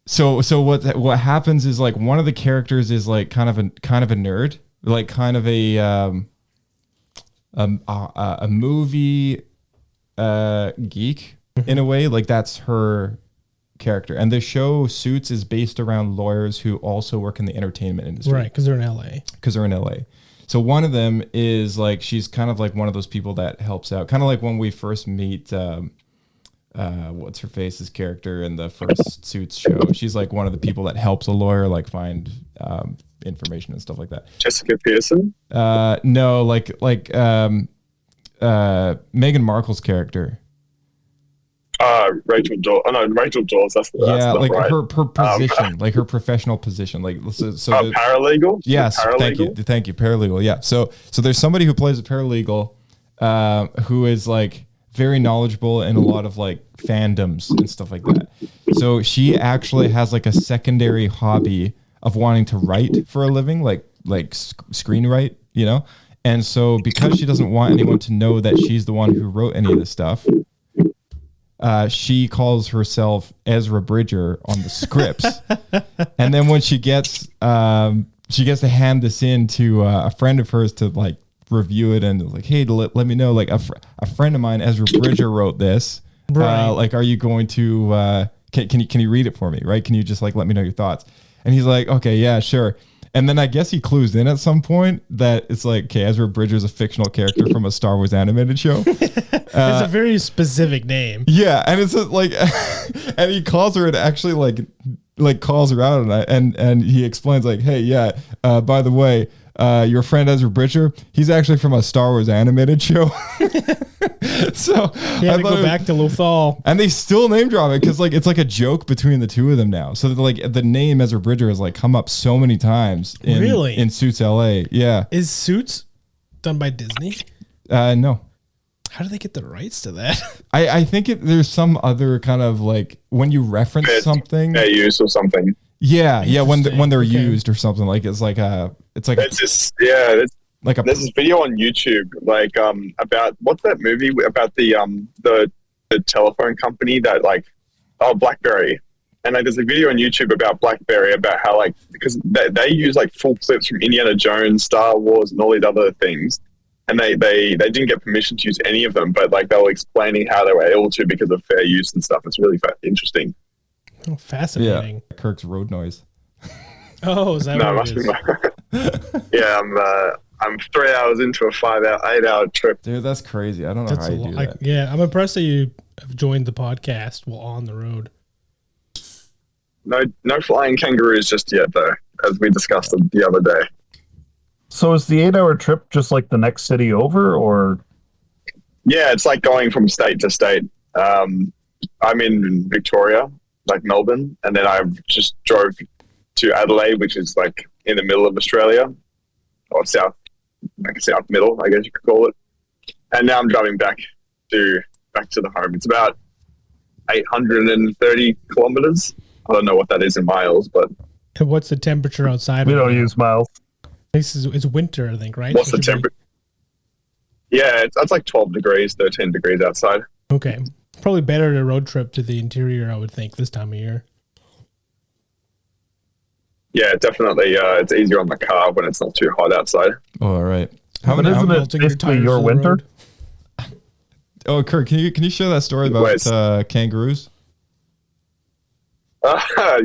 So what happens is like one of the characters is like kind of a nerd, like kind of a movie geek in a way. Like that's her character, and the show Suits is based around lawyers who also work in the entertainment industry, right? Because they're in LA. So one of them is like she's kind of like one of those people that helps out, kind of like when we first meet what's her face's character in the first Suits show. She's like one of the people that helps a lawyer like find information and stuff like that. Jessica Pearson? No, like Meghan Markle's character. Rachel Dawes. Oh no, Rachel Dawes. That's like right. her position, like her professional position, like so. Paralegal. Yes, paralegal? thank you, paralegal. Yeah, so there's somebody who plays a paralegal, who is like very knowledgeable in a lot of like fandoms and stuff like that. So she actually has like a secondary hobby of wanting to write for a living, like screenwrite, you know. And so because she doesn't want anyone to know that she's the one who wrote any of this stuff, she calls herself Ezra Bridger on the scripts. And then when she gets to hand this in to a friend of hers to like review it and like, hey, let me know, like a friend of mine, Ezra Bridger, wrote this. Right. Like, are you going to can you read it for me? Right? Can you just like let me know your thoughts? And he's like, okay, yeah, sure. And then I guess he clues in at some point that it's like, okay, Ezra Bridger is a fictional character from a Star Wars animated show. It's a very specific name. Yeah, and it's like, and he calls her and actually like calls her out and he explains like, hey, yeah, by the way, your friend Ezra Bridger, he's actually from a Star Wars animated show. So he had to go back to Lothal, and they still name drop it because like it's like a joke between the two of them now. So that, like the name Ezra Bridger has like come up so many times in Suits LA. Yeah, is Suits done by Disney? No. How do they get the rights to that? I think there's some other kind of like when you reference something, fair use or something. Yeah, when they're used or something, like it's like there's this video on YouTube like about what's that movie about the telephone company that like BlackBerry And like, there's a video on YouTube about BlackBerry about how like, because they use like full clips from Indiana Jones, Star Wars, and all these other things, and they didn't get permission to use any of them, but like they were explaining how they were able to because of fair use and stuff. It's really interesting. Oh, fascinating. Yeah, Kirk's road noise. Oh, is that no, what it is? Yeah, I'm 3 hours into a 8-hour trip. Dude, that's crazy. I don't know how you do that. Yeah, I'm impressed that you have joined the podcast while on the road. No flying kangaroos just yet, though, as we discussed the other day. So is the 8-hour trip just like the next city over, or? Yeah, it's like going from state to state. I'm in Victoria, like Melbourne, and then I just drove to Adelaide, which is like in the middle of Australia, or south middle, I guess you could call it. And now I'm driving back to the home. It's about 830 kilometers. I don't know what that is in miles, but what's the temperature outside? We don't use miles. It's winter, I think, right? What's the temperature? Yeah, it's like 12 degrees, 13 degrees outside. Okay. Probably better to road trip to the interior, I would think, this time of year. Yeah, definitely. It's easier on the car when it's not too hot outside. Oh, all right. Isn't it basically your winter? Oh, Kirk, can you share that story about kangaroos?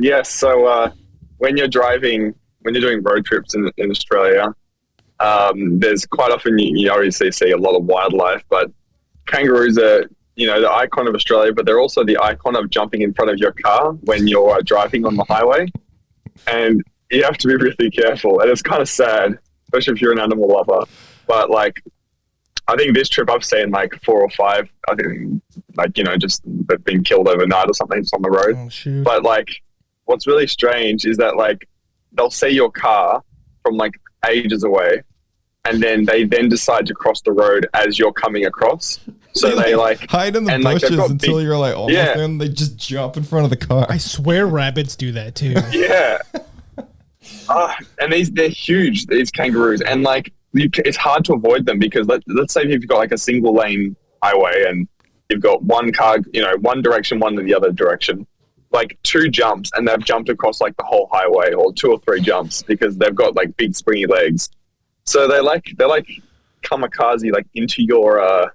Yes. So when you're doing road trips in Australia, there's quite often you obviously see a lot of wildlife, but kangaroos are, the icon of Australia, but they're also the icon of jumping in front of your car when you're driving on the highway. And you have to be really careful. And it's kind of sad, especially if you're an animal lover. But like, I think this trip I've seen like 4 or 5, I think like, just they've been killed overnight or something just on the road. Oh, shoot. But like, what's really strange is that like, they'll see your car from like ages away, and then they decide to cross the road as you're coming across. So they like hide in the bushes until you're like almost there, and they just jump in front of the car. I swear rabbits do that too. Yeah. And they're huge, these kangaroos, and like it's hard to avoid them because let's say if you've got like a single lane highway and you've got one car, one direction, one in the other direction, like 2 jumps and they've jumped across like the whole highway, or 2 or 3 jumps because they've got like big springy legs. So they're like kamikaze like into your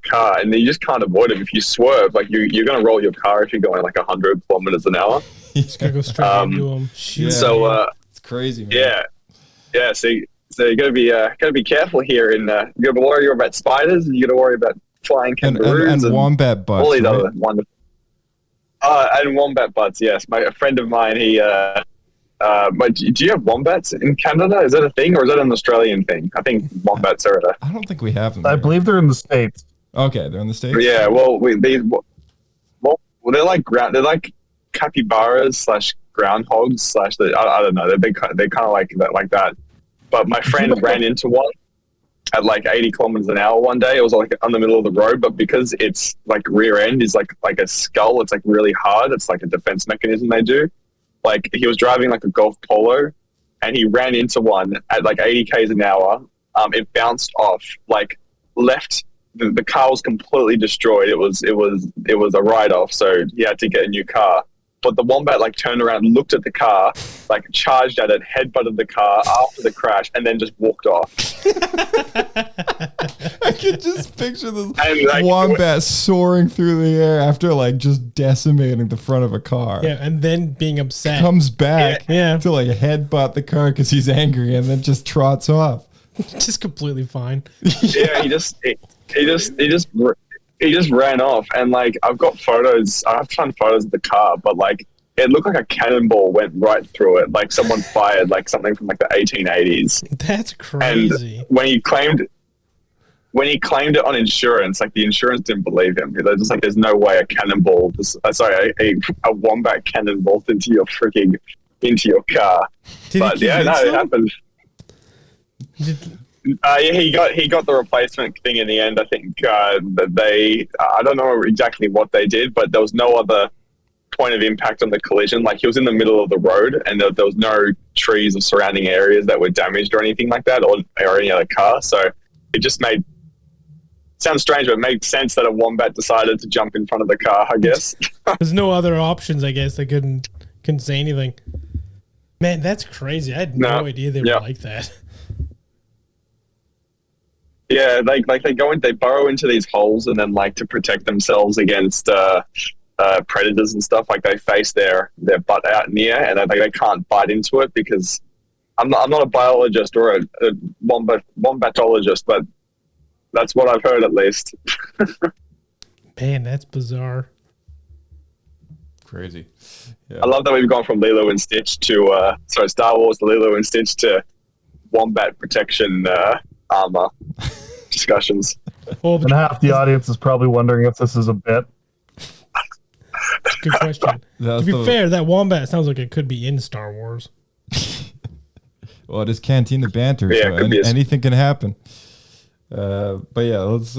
car, and you just can't avoid them. If you swerve, like you're going to roll your car if you're going like 100 kilometers an hour. Just gonna go straight into them. Yeah, so it's crazy, man. Yeah. So you gotta be careful here, and you gotta worry about spiders, and you gotta worry about flying kangaroos and wombat butts. All these right? other wonderful. And wombat butts. Yes, a friend of mine. He. But do you have wombats in Canada? Is that a thing, or is that an Australian thing? I think wombats are. I don't think we have them. I believe they're in the States. Okay, they're in the States. Yeah. Well, they're like capybaras / groundhogs / I don't know. They're kind of like that. But my friend ran into one at like 80 kilometers an hour one day. It was like on the middle of the road, but because it's like rear end is like a skull, it's like really hard. It's like a defense mechanism they do. Like he was driving like a Golf Polo, and he ran into one at like 80 k's an hour. It bounced off, like left. The car was completely destroyed. It was a write-off, so he had to get a new car. But the wombat like turned around, looked at the car, like charged at it, headbutted the car after the crash, and then just walked off. I could just picture this wombat soaring through the air after like just decimating the front of a car. Yeah, and then being upset. Comes back to like headbutt the car because he's angry, and then just trots off. Just completely fine. Yeah, he just ran off, and like I've got photos. I have to find photos of the car, but like it looked like a cannonball went right through it. Like someone fired like something from like the 1880s. That's crazy. And when he claimed it on insurance, like the insurance didn't believe him. They're just like, "There's no way a cannonball, a wombat cannonballed into your car." But yeah, no, it happened. He got the replacement thing in the end. I think I don't know exactly what they did, but there was no other point of impact on the collision. Like he was in the middle of the road, and there was no trees or surrounding areas that were damaged or anything like that, or any other car. So it just made Sounds strange, but it makes sense that a wombat decided to jump in front of the car, I guess. There's no other options, I guess. They couldn't say anything. Man, that's crazy. I had no idea they were like that. Yeah, like they they burrow into these holes, and then like to protect themselves against predators and stuff. Like they face their butt out in the air, and they can't bite into it because I'm not a biologist or a wombatologist, but that's what I've heard at least. Man, that's bizarre. Crazy. Yeah. I love that we've gone from Lilo and Stitch to Star Wars, Lilo and Stitch to wombat protection armor discussions. And half the audience is probably wondering if this is a bit. Good question. To be fair, that wombat sounds like it could be in Star Wars. Well, it is Cantina Banter, so anything can happen. But yeah, let's.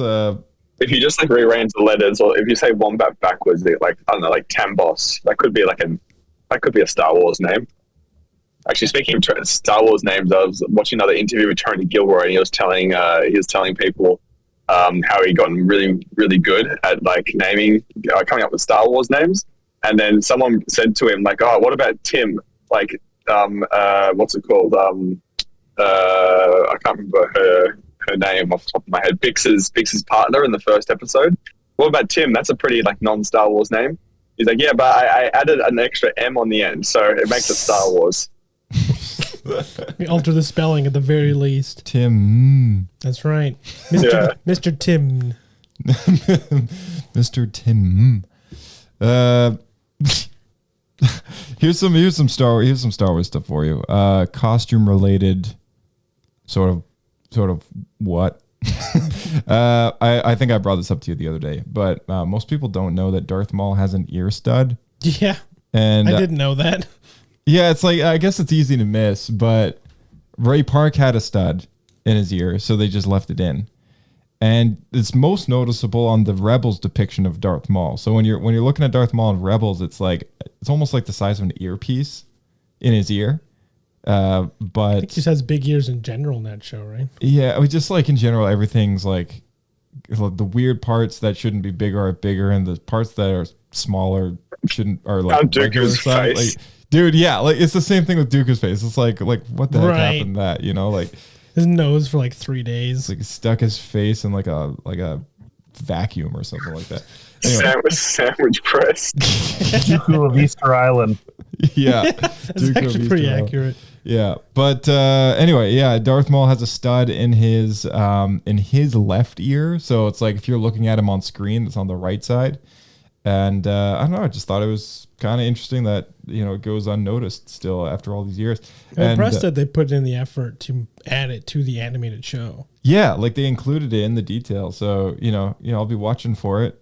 If you just like rearrange the letters, or if you say wombat backwards, like I don't know, like Tambos, that could be a Star Wars name. Actually, speaking of Star Wars names, I was watching another interview with Tony Gilroy, and he was telling people how he gotten really, really good at like naming, coming up with Star Wars names. And then someone said to him like, "Oh, what about Tim? Like, what's it called? I can't remember her name off the top of my head. Bix's partner in the first episode. What about Tim? That's a pretty like non-Star Wars name." He's like, "Yeah, but I added an extra M on the end, so it makes it Star Wars." We alter the spelling at the very least. Tim. That's right, Mr. Tim. Mr. Tim. Here's some Star Wars stuff for you. Costume related, sort of what? I think I brought this up to you the other day, but most people don't know that Darth Maul has an ear stud. Yeah, and I didn't know that. Yeah, it's like, I guess it's easy to miss, but Ray Park had a stud in his ear, so they just left it in. And it's most noticeable on the Rebels depiction of Darth Maul. So when you're looking at Darth Maul in Rebels, it's almost like the size of an earpiece in his ear. But I think he just has big ears in general in that show, right? Yeah, I mean, just like in general, everything's like the weird parts that shouldn't be bigger are bigger, and the parts that are smaller are like regular size. Like, dude, yeah, like it's the same thing with Dooku's face. It's like what the heck happened to that, you know? Like his nose for like 3 days. Like stuck his face in like a vacuum or something like that. Anyway. Sandwich press. Dooku of Easter Island. Yeah, that's actually pretty accurate. Yeah, but anyway, yeah, Darth Maul has a stud in his left ear, so it's like if you're looking at him on screen, it's on the right side. And I don't know, I just thought it was kind of interesting that, you know, it goes unnoticed still after all these years. I'm impressed that they put in the effort to add it to the animated show. Yeah, like they included it in the detail. So, you know, I'll be watching for it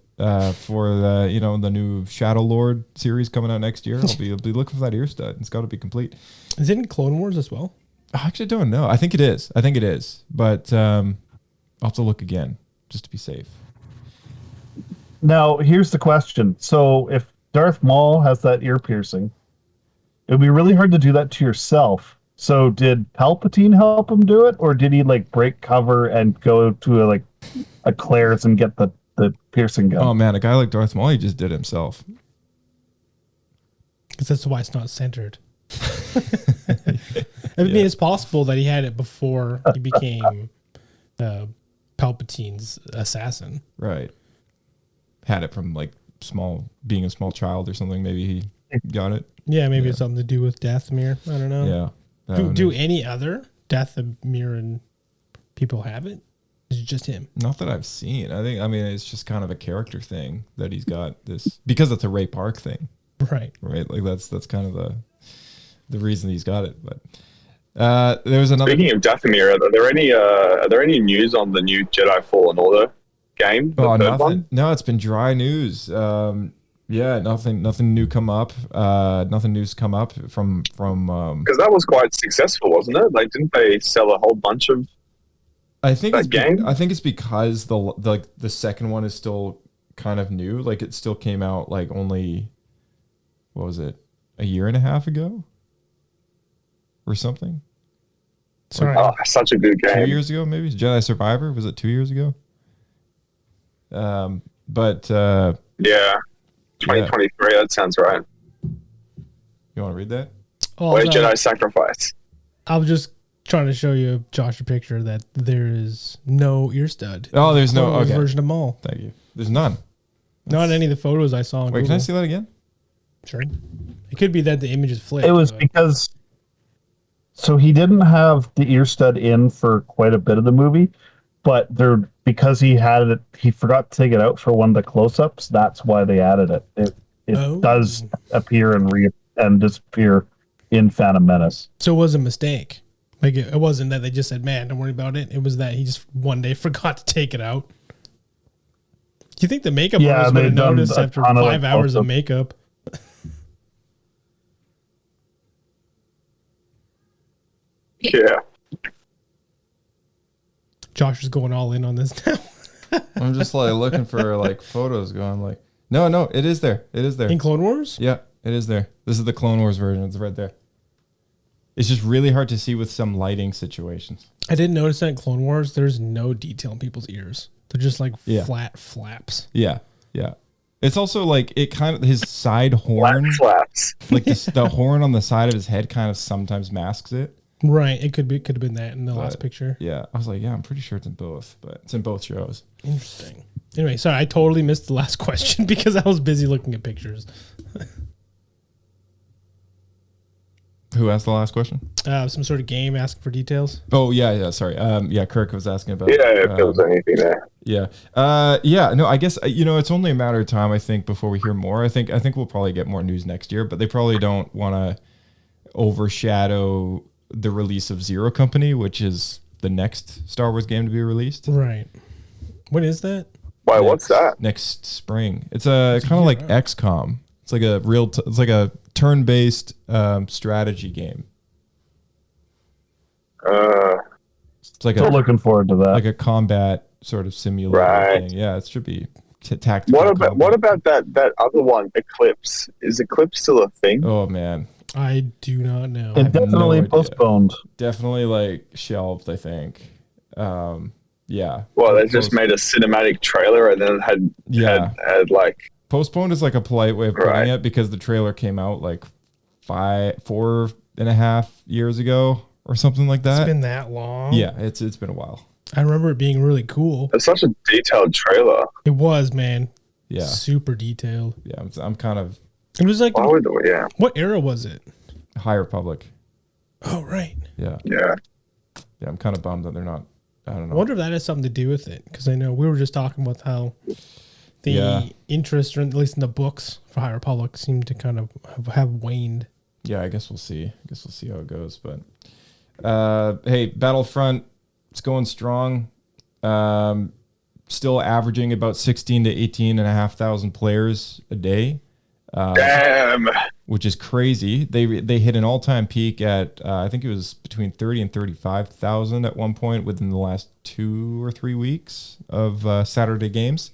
for the, you know, the new Shadow Lord series coming out next year. I'll be looking for that ear stud. It's got to be complete. Is it in Clone Wars as well? I actually don't know. I think it is. But I'll have to look again just to be safe. Now, here's the question. So if Darth Maul has that ear piercing, it would be really hard to do that to yourself. So did Palpatine help him do it, or did he like break cover and go to a Claire's and get the piercing gun? Oh man, a guy like Darth Maul, he just did it himself. Because that's why it's not centered. I mean, it's possible that he had it before he became Palpatine's assassin. Right. Had it from like being a small child or something. Maybe he got it. Yeah, maybe it's something to do with Dathomir. I don't know. Yeah. Do any other Dathomir people have it? Is it just him? Not that I've seen. I mean, it's just kind of a character thing that he's got this, because it's a Ray Park thing. Right. Like that's kind of the reason he's got it. But there was another. Speaking of Dathomir, are there any news on the new Jedi Fallen Order game? Oh, nothing. No, it's been dry news. Yeah, nothing new come up. Nothing news come up from because that was quite successful, wasn't it? Like, didn't they sell a whole bunch of? I think it's because the second one is still kind of new. Like, it still came out like only, what was it, a year and a half ago or something. Sorry, such a good game. 2 years ago, maybe Jedi Survivor. Was it 2 years ago? But yeah, 2023. That sounds right. You want to read that? Oh, Where's Jedi Sacrifice? I was just trying to show you, Josh, a picture that there is no ear stud. Oh, there's no okay. Version of Maul. Thank you. There's none. Not any of the photos I saw. On Wait, Google. can I see that again? Sure. It could be that the image is flipped. It was because so he didn't have the ear stud in for quite a bit of the movie, but because he had it, he forgot to take it out for one of the close-ups. That's why they added it. It does appear and disappear in Phantom Menace. So it was a mistake. Like it wasn't that they just said, "Man, don't worry about it." It was that he just one day forgot to take it out. Do you think the makeup artist would have noticed after 5 hours of makeup? Yeah. Josh is going all in on this now. I'm just like looking for like photos going like, no, it is there. It is there. In Clone Wars? Yeah, it is there. This is the Clone Wars version. It's right there. It's just really hard to see with some lighting situations. I didn't notice that in Clone Wars, there's no detail in people's ears. They're just like flat flaps. Yeah. It's also like it kind of his side horn flaps. Like the horn on the side of his head kind of sometimes masks it. Right. It could have been that in the last picture. Yeah. I was like, I'm pretty sure it's in both, but it's in both shows. Interesting. Anyway, sorry, I totally missed the last question because I was busy looking at pictures. Who asked the last question? Some sort of game asking for details. Oh yeah. Sorry. Kirk was asking about. Yeah, if there was anything there. Yeah. No, I guess it's only a matter of time. I think before we hear more. I think we'll probably get more news next year, but they probably don't want to overshadow the release of Zero Company, which is the next Star Wars game to be released. Right. When is that? Why? What's that? Next spring. It's kind of like XCOM. It's like a it's like a turn-based strategy game. It's like Still looking forward to that. Like a combat sort of simulator thing. Yeah, it should be tactical. What about that other one, Eclipse? Is Eclipse still a thing? Oh man, I do not know. It definitely postponed. Definitely like shelved, I think. Yeah. Well, they just made a cinematic trailer and then had like postponed is like a polite way of putting it because the trailer came out like 4.5 years ago or something like that. It's been that long. Yeah, it's been a while. I remember it being really cool. It's such a detailed trailer. It was, man. Yeah. Super detailed. Yeah, I'm kind of. It was like. Yeah. What era was it? High Republic. Oh right. Yeah. Yeah. Yeah, I'm kind of bummed that they're not. I don't know. I wonder if that has something to do with it because I know we were just talking about how the interest, or at least in the books for High Republic, seemed to kind of have waned. Yeah, I guess we'll see. I guess we'll see how it goes. But hey, Battlefront, it's going strong. Still averaging about 16 to 18,500 players a day. Damn. Which is crazy. They hit an all-time peak at I think it was between 30 and 35,000 at one point within the last 2 or 3 weeks of Saturday games.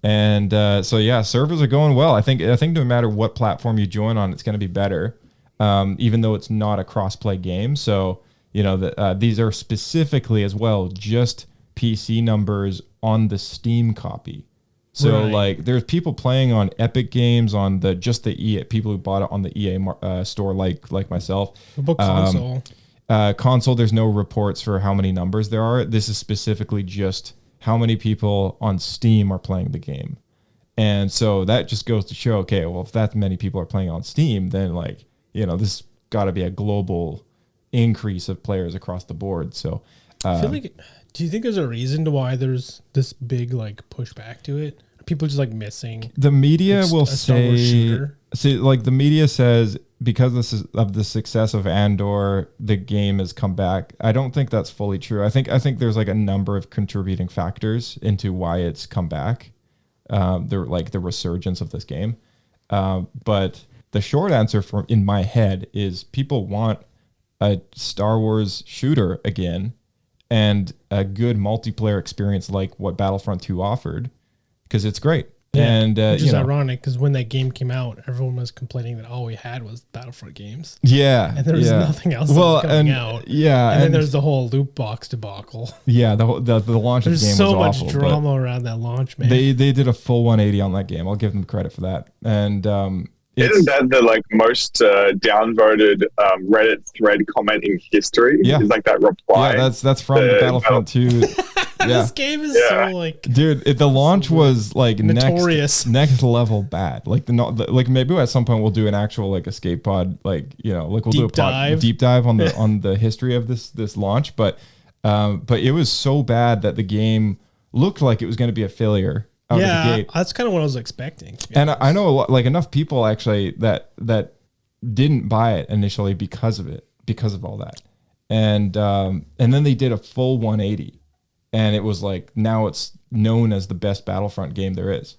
And so yeah, servers are going well. I think no matter what platform you join on, it's going to be better, even though it's not a cross-play game. So these are specifically as well just PC numbers on the Steam copy. So like there's people playing on Epic Games on the EA, people who bought it on the EA store like myself. What about console? Console, there's no reports for how many numbers there are. This is specifically just how many people on Steam are playing the game. And so that just goes to show, okay, well, if that many people are playing on Steam, then this got to be a global increase of players across the board. So I feel like, do you think there's a reason to why there's this big pushback to it? Are people just missing? The media will say, the media says because of the success of Andor, the game has come back. I don't think that's fully true. I think there's a number of contributing factors into why it's come back. The resurgence of this game. But the short answer in my head is people want a Star Wars shooter again and a good multiplayer experience like what Battlefront 2 offered, because it's great. And which is ironic because when that game came out, everyone was complaining that all we had was Battlefront games. Yeah, and there was nothing else that was coming out. Yeah, and then there's the whole loot box debacle. Yeah, the launch of the game was awful. There's so much drama around that launch, man. They did a full 180 on that game. I'll give them credit for that. And isn't that the most downvoted Reddit thread comment in history? Yeah, is like that reply. Yeah, that's from the Battlefront 2. Yeah. This game is so like, dude, the launch was like notorious, next level bad. Like like maybe at some point we'll do an actual like escape pod, like we'll do a deep dive on the history of this launch. But it was so bad that the game looked like it was going to be a failure out of the gate. That's kind of what I was expecting. And I know a lot, like enough people actually that didn't buy it initially because of all that, and then they did a full 180. And it was like, now it's known as the best Battlefront game there is.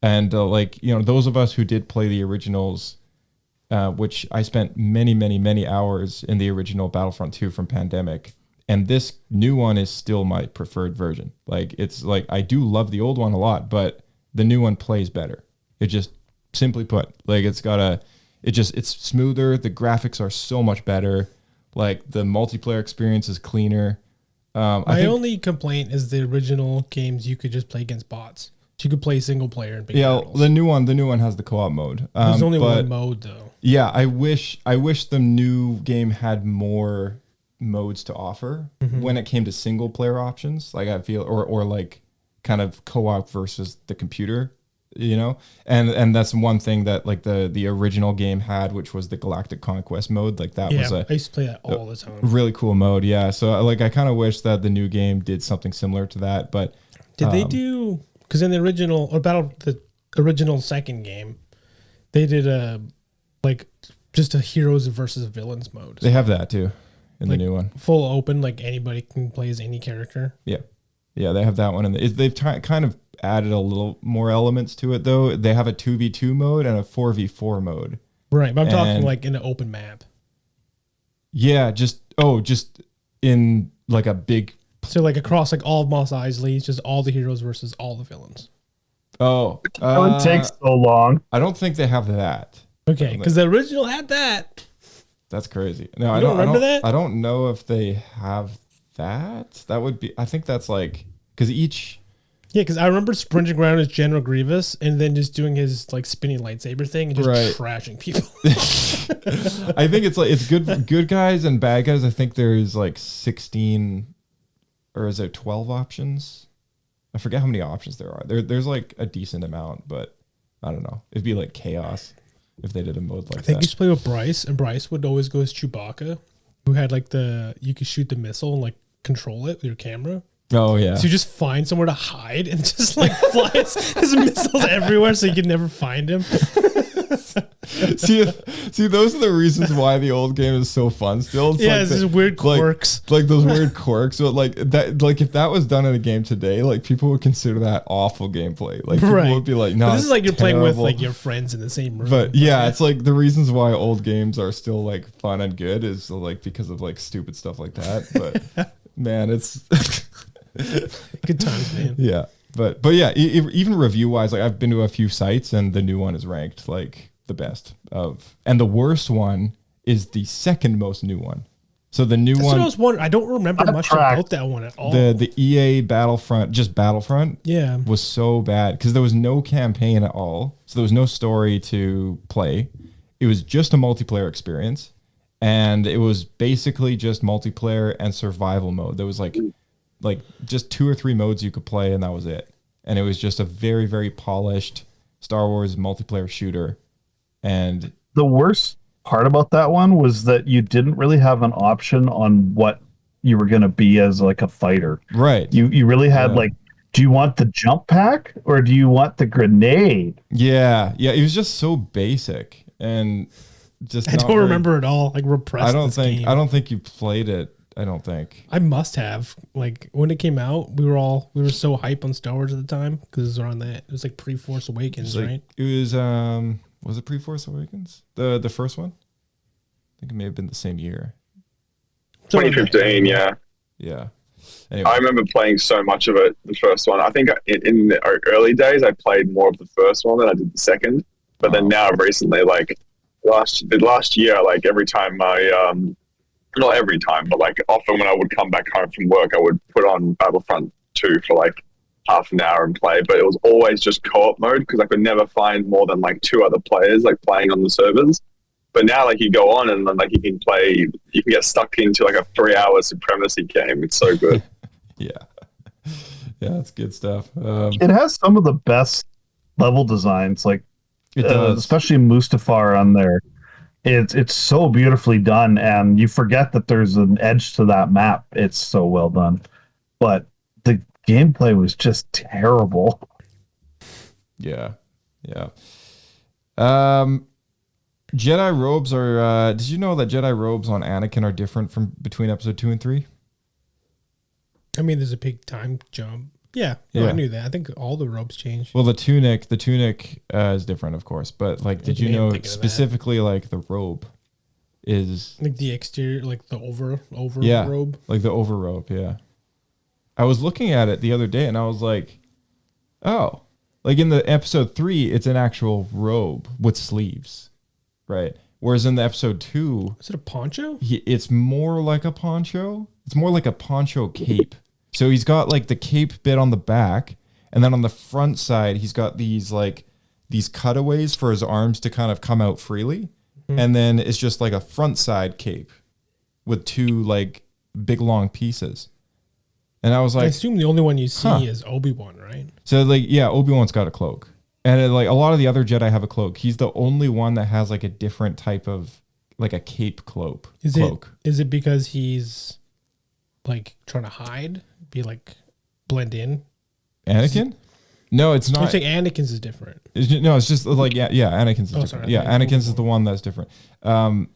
And those of us who did play the originals, which I spent many, many, many hours in the original Battlefront 2 from Pandemic. And this new one is still my preferred version. Like, it's like, I do love the old one a lot, but the new one plays better. It just, simply put, like, it's smoother. The graphics are so much better. Like, the multiplayer experience is cleaner. My only complaint is the original games you could just play against bots. So you could play single player and big battles. The new one has the co-op mode. There's only one mode though. Yeah, I wish the new game had more modes to offer when it came to single player options. Like I feel or like kind of co-op versus the computer, and that's one thing that like the original game had, which was the Galactic Conquest mode. Like that was I used to play that all the time. Really cool mode. Yeah. So like I kind of wish that the new game did something similar to that. But did they do, because in the original the original second game, they did just a heroes versus villains mode. They have that too in the new one. Full open, like anybody can play as any character. Yeah. Yeah, they have that one, and they've kind of added a little more elements to it, though. They have a 2v2 mode and a 4v4 mode. Right, but I'm talking like in an open map. Yeah, just in like a big... So like across like all of Mos Eisley, it's just all the heroes versus all the villains. Oh. It takes so long. I don't think they have that. Okay, because the original had that. That's crazy. No, I don't remember that? I don't know if they have that. That would be... I think that's like... Because each... Yeah, because I remember sprinting around as General Grievous and then just doing his like spinning lightsaber thing and just trashing people. I think it's good guys and bad guys. I think there's like 16 or is there 12 options? I forget how many options there are. There's like a decent amount, but I don't know. It'd be like chaos if they did a mode like that. I think you should play with Bryce, and Bryce would always go as Chewbacca, who had like you could shoot the missile and like control it with your camera. Oh yeah. So you just find somewhere to hide and just like fly his missiles everywhere, so you can never find him. see, those are the reasons why the old game is so fun. Still, it's these weird quirks, like those weird quirks. But like that, like if that was done in a game today, like people would consider that awful gameplay. Like people would be like, "No, this is like you're terrible. playing with like your friends in the same room." But yeah, it's like the reasons why old games are still like fun and good is like because of like stupid stuff like that. But man, it's. Good times, man. Yeah, but yeah, even review wise, like I've been to a few sites and the new one is ranked like the best of, and the worst one is the second most new one. So the new one, I was wondering. I don't remember much about that one at all. The EA Battlefront, just Battlefront, was so bad because there was no campaign at all, so there was no story to play. It was just a multiplayer experience, and it was basically just multiplayer and survival mode. There was like just 2 or 3 modes you could play, and that was it. And it was just a very, very polished Star Wars multiplayer shooter. And the worst part about that one was that you didn't really have an option on what you were going to be as like a fighter. Right. You really had like, do you want the jump pack or do you want the grenade? Yeah. Yeah. It was just so basic and just, I don't remember at all. Like repressed. I don't think you played it. I don't think I must have. Like when it came out, we were so hype on Star Wars at the time because it was around that. It was like pre-Force Awakens, right? It was it pre-Force Awakens? The first one? I think it may have been the same year. 2015, yeah. Yeah. Anyway. I remember playing so much of it, the first one. I think in the early days, I played more of the first one than I did the second. But then now recently, like last year, like every time not every time, but like often when I would come back home from work, I would put on Battlefront 2 for like half an hour and play. But it was always just co-op mode because I could never find more than like 2 other players like playing on the servers. But now, like, you go on and then, like, you can get stuck into like a 3-hour supremacy game. It's so good. Yeah, that's good stuff. It has some of the best level designs, like especially Mustafar on there. It's so beautifully done, and you forget that there's an edge to that map. It's so well done, but the gameplay was just terrible. Yeah. Jedi robes are. Did you know that Jedi robes on Anakin are different from between episode 2 and 3? I mean, there's a big time jump. Yeah, I knew that. I think all the robes changed. Well, the tunic is different, of course. But like, did you know specifically like the robe is like the exterior, like the over robe, like the over robe? Yeah. I was looking at it the other day, and I was like, oh, like in the episode 3, it's an actual robe with sleeves. Right. Whereas in the episode 2, is it a poncho? It's more like a poncho. It's more like a poncho cape. So he's got like the cape bit on the back, and then on the front side, he's got these cutaways for his arms to kind of come out freely. Mm-hmm. And then it's just like a front side cape with 2 like big long pieces. And I was like, I assume the only one you see is Obi-Wan, right? So like, yeah, Obi-Wan's got a cloak. And like a lot of the other Jedi have a cloak. He's the only one that has like a different type of like a cape cloak. Is it because he's like trying to hide, be like blend in? Anakin? No, it's not. I'm saying Anakin's is different. It's just like yeah, Anakin's is different. Sorry, yeah, Anakin's is the one that's different. I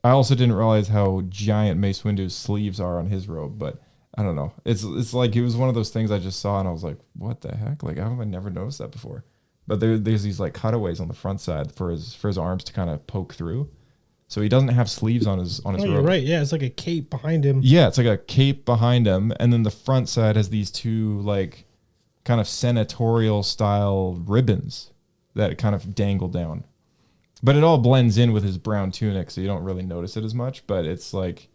also didn't realize how giant Mace Windu's sleeves are on his robe, but I don't know. It's like it was one of those things I just saw and I was like, what the heck? Like, how have I never noticed that before? But there's these like cutaways on the front side for his arms to kind of poke through. So he doesn't have sleeves on his robe. You're right. Yeah, it's like a cape behind him. Yeah, it's like a cape behind him, and then the front side has these 2 like kind of senatorial style ribbons that kind of dangle down. But it all blends in with his brown tunic, so you don't really notice it as much. But it's like,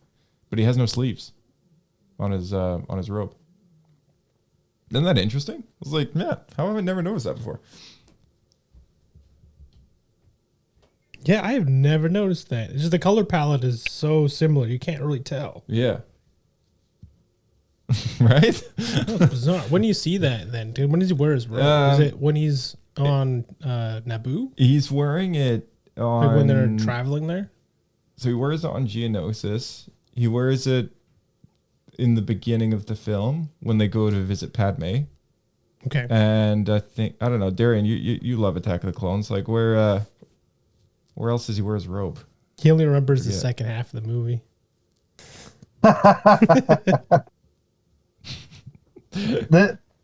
but he has no sleeves on his robe. Isn't that interesting? I was like, yeah, how have I never noticed that before? Yeah, I have never noticed that. It's just the color palette is so similar, you can't really tell. Yeah. Right? That's bizarre. When do you see that then, dude? When does he wear his robe? Is it when he's on Naboo? He's wearing it on... Like when they're traveling there? So he wears it on Geonosis. He wears it in the beginning of the film when they go to visit Padme. Okay. And I don't know, Darian, you love Attack of the Clones. Like where else does he wear his robe? He only remembers the second half of the movie.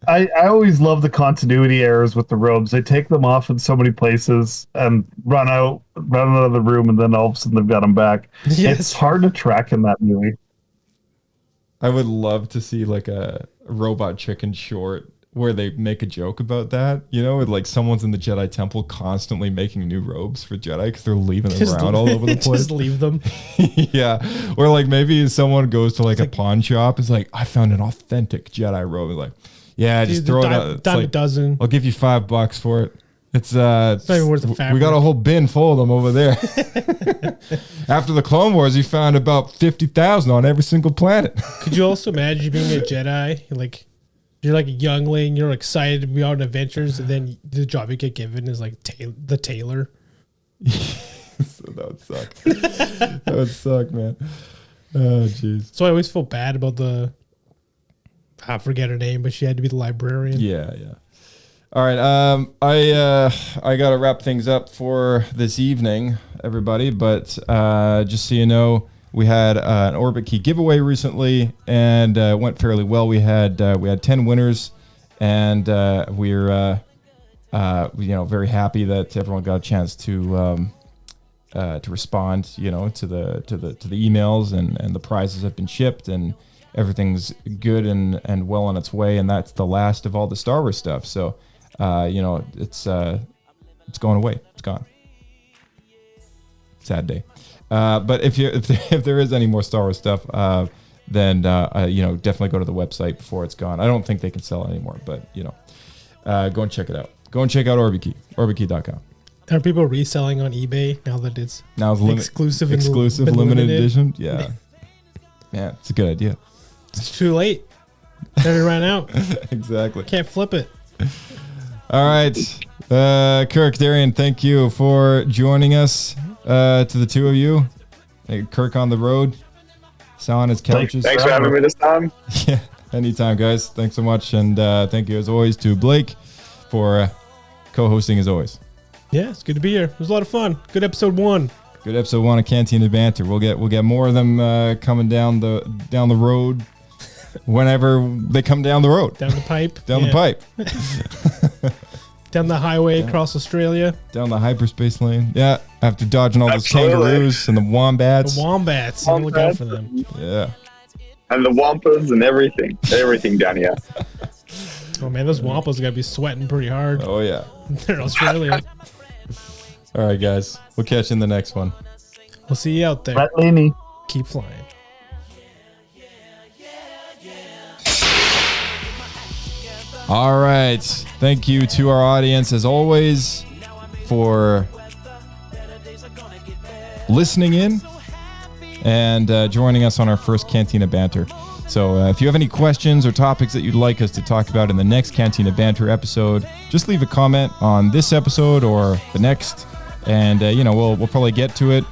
I always love the continuity errors with the robes. They take them off in so many places and run out of the room, and then all of a sudden they've got them back. Yes. It's hard to track in that movie. I would love to see like a Robot Chicken short where they make a joke about that, with like someone's in the Jedi Temple constantly making new robes for Jedi because they're leaving them around all over the place. Just leave them. Yeah. Or like maybe someone goes to like a pawn shop, is like, I found an authentic Jedi robe. It's like, yeah, just throw it out. Dime a dozen. I'll give you $5 for it. It's not even worth the fabric. We got a whole bin full of them over there. After the Clone Wars, you found about 50,000 on every single planet. Could you also imagine being a Jedi? You're like a youngling, you're excited to be on adventures, and then the job you get given is like the tailor. So that would suck. That would suck, man. Oh, jeez. So I always feel bad about I forget her name, but she had to be the librarian. Yeah. All right, I got to wrap things up for this evening, everybody. But just so you know, we had an Orbit Key giveaway recently, and it went fairly well. We had 10 winners, and we're very happy that everyone got a chance to respond, to the emails, and the prizes have been shipped, and everything's good and well on its way, and that's the last of all the Star Wars stuff. So, it's going away. It's gone. Sad day. But if there is any more Star Wars stuff, then definitely go to the website before it's gone. I don't think they can sell it anymore, but go and check it out. Go and check out Orbikey, orbikey.com. Are people reselling on eBay now that it's exclusive limited edition? Yeah. Yeah, it's a good idea. It's too late. Better ran out. Exactly. Can't flip it. All right. Kirk, Darian, thank you for joining us. To the two of you. Kirk on the road. Sal on his couches. Thanks for having me this time. Yeah, anytime, guys. Thanks so much. And thank you, as always, to Blake for co-hosting, as always. Yeah, it's good to be here. It was a lot of fun. Good episode 1. Good episode 1 of Cantina Banter. We'll get more of them coming down the road whenever they come down the road. Down the pipe. The pipe. Down the highway across Australia. Down the hyperspace lane. Yeah, after dodging all those kangaroos and the wombats. The wombats. You look out for them. Yeah. And the wampas and everything. Everything down here. Oh, man, those wampas got to be sweating pretty hard. Oh, yeah. They're Australia. All right, guys. We'll catch you in the next one. We'll see you out there. Right, Laney. Keep flying. All right. Thank you to our audience, as always, for listening in and joining us on our first Cantina Banter. So if you have any questions or topics that you'd like us to talk about in the next Cantina Banter episode, just leave a comment on this episode or the next, and we'll probably get to it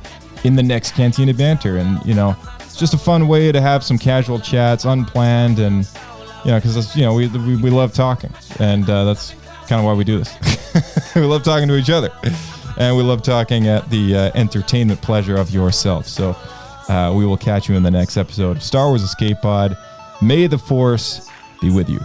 in the next Cantina Banter. And it's just a fun way to have some casual chats, unplanned, and because we love talking, and that's kind of why we do this. We love talking to each other, and we love talking at the entertainment pleasure of yourself. So we will catch you in the next episode of Star Wars Escape Pod. May the Force be with you.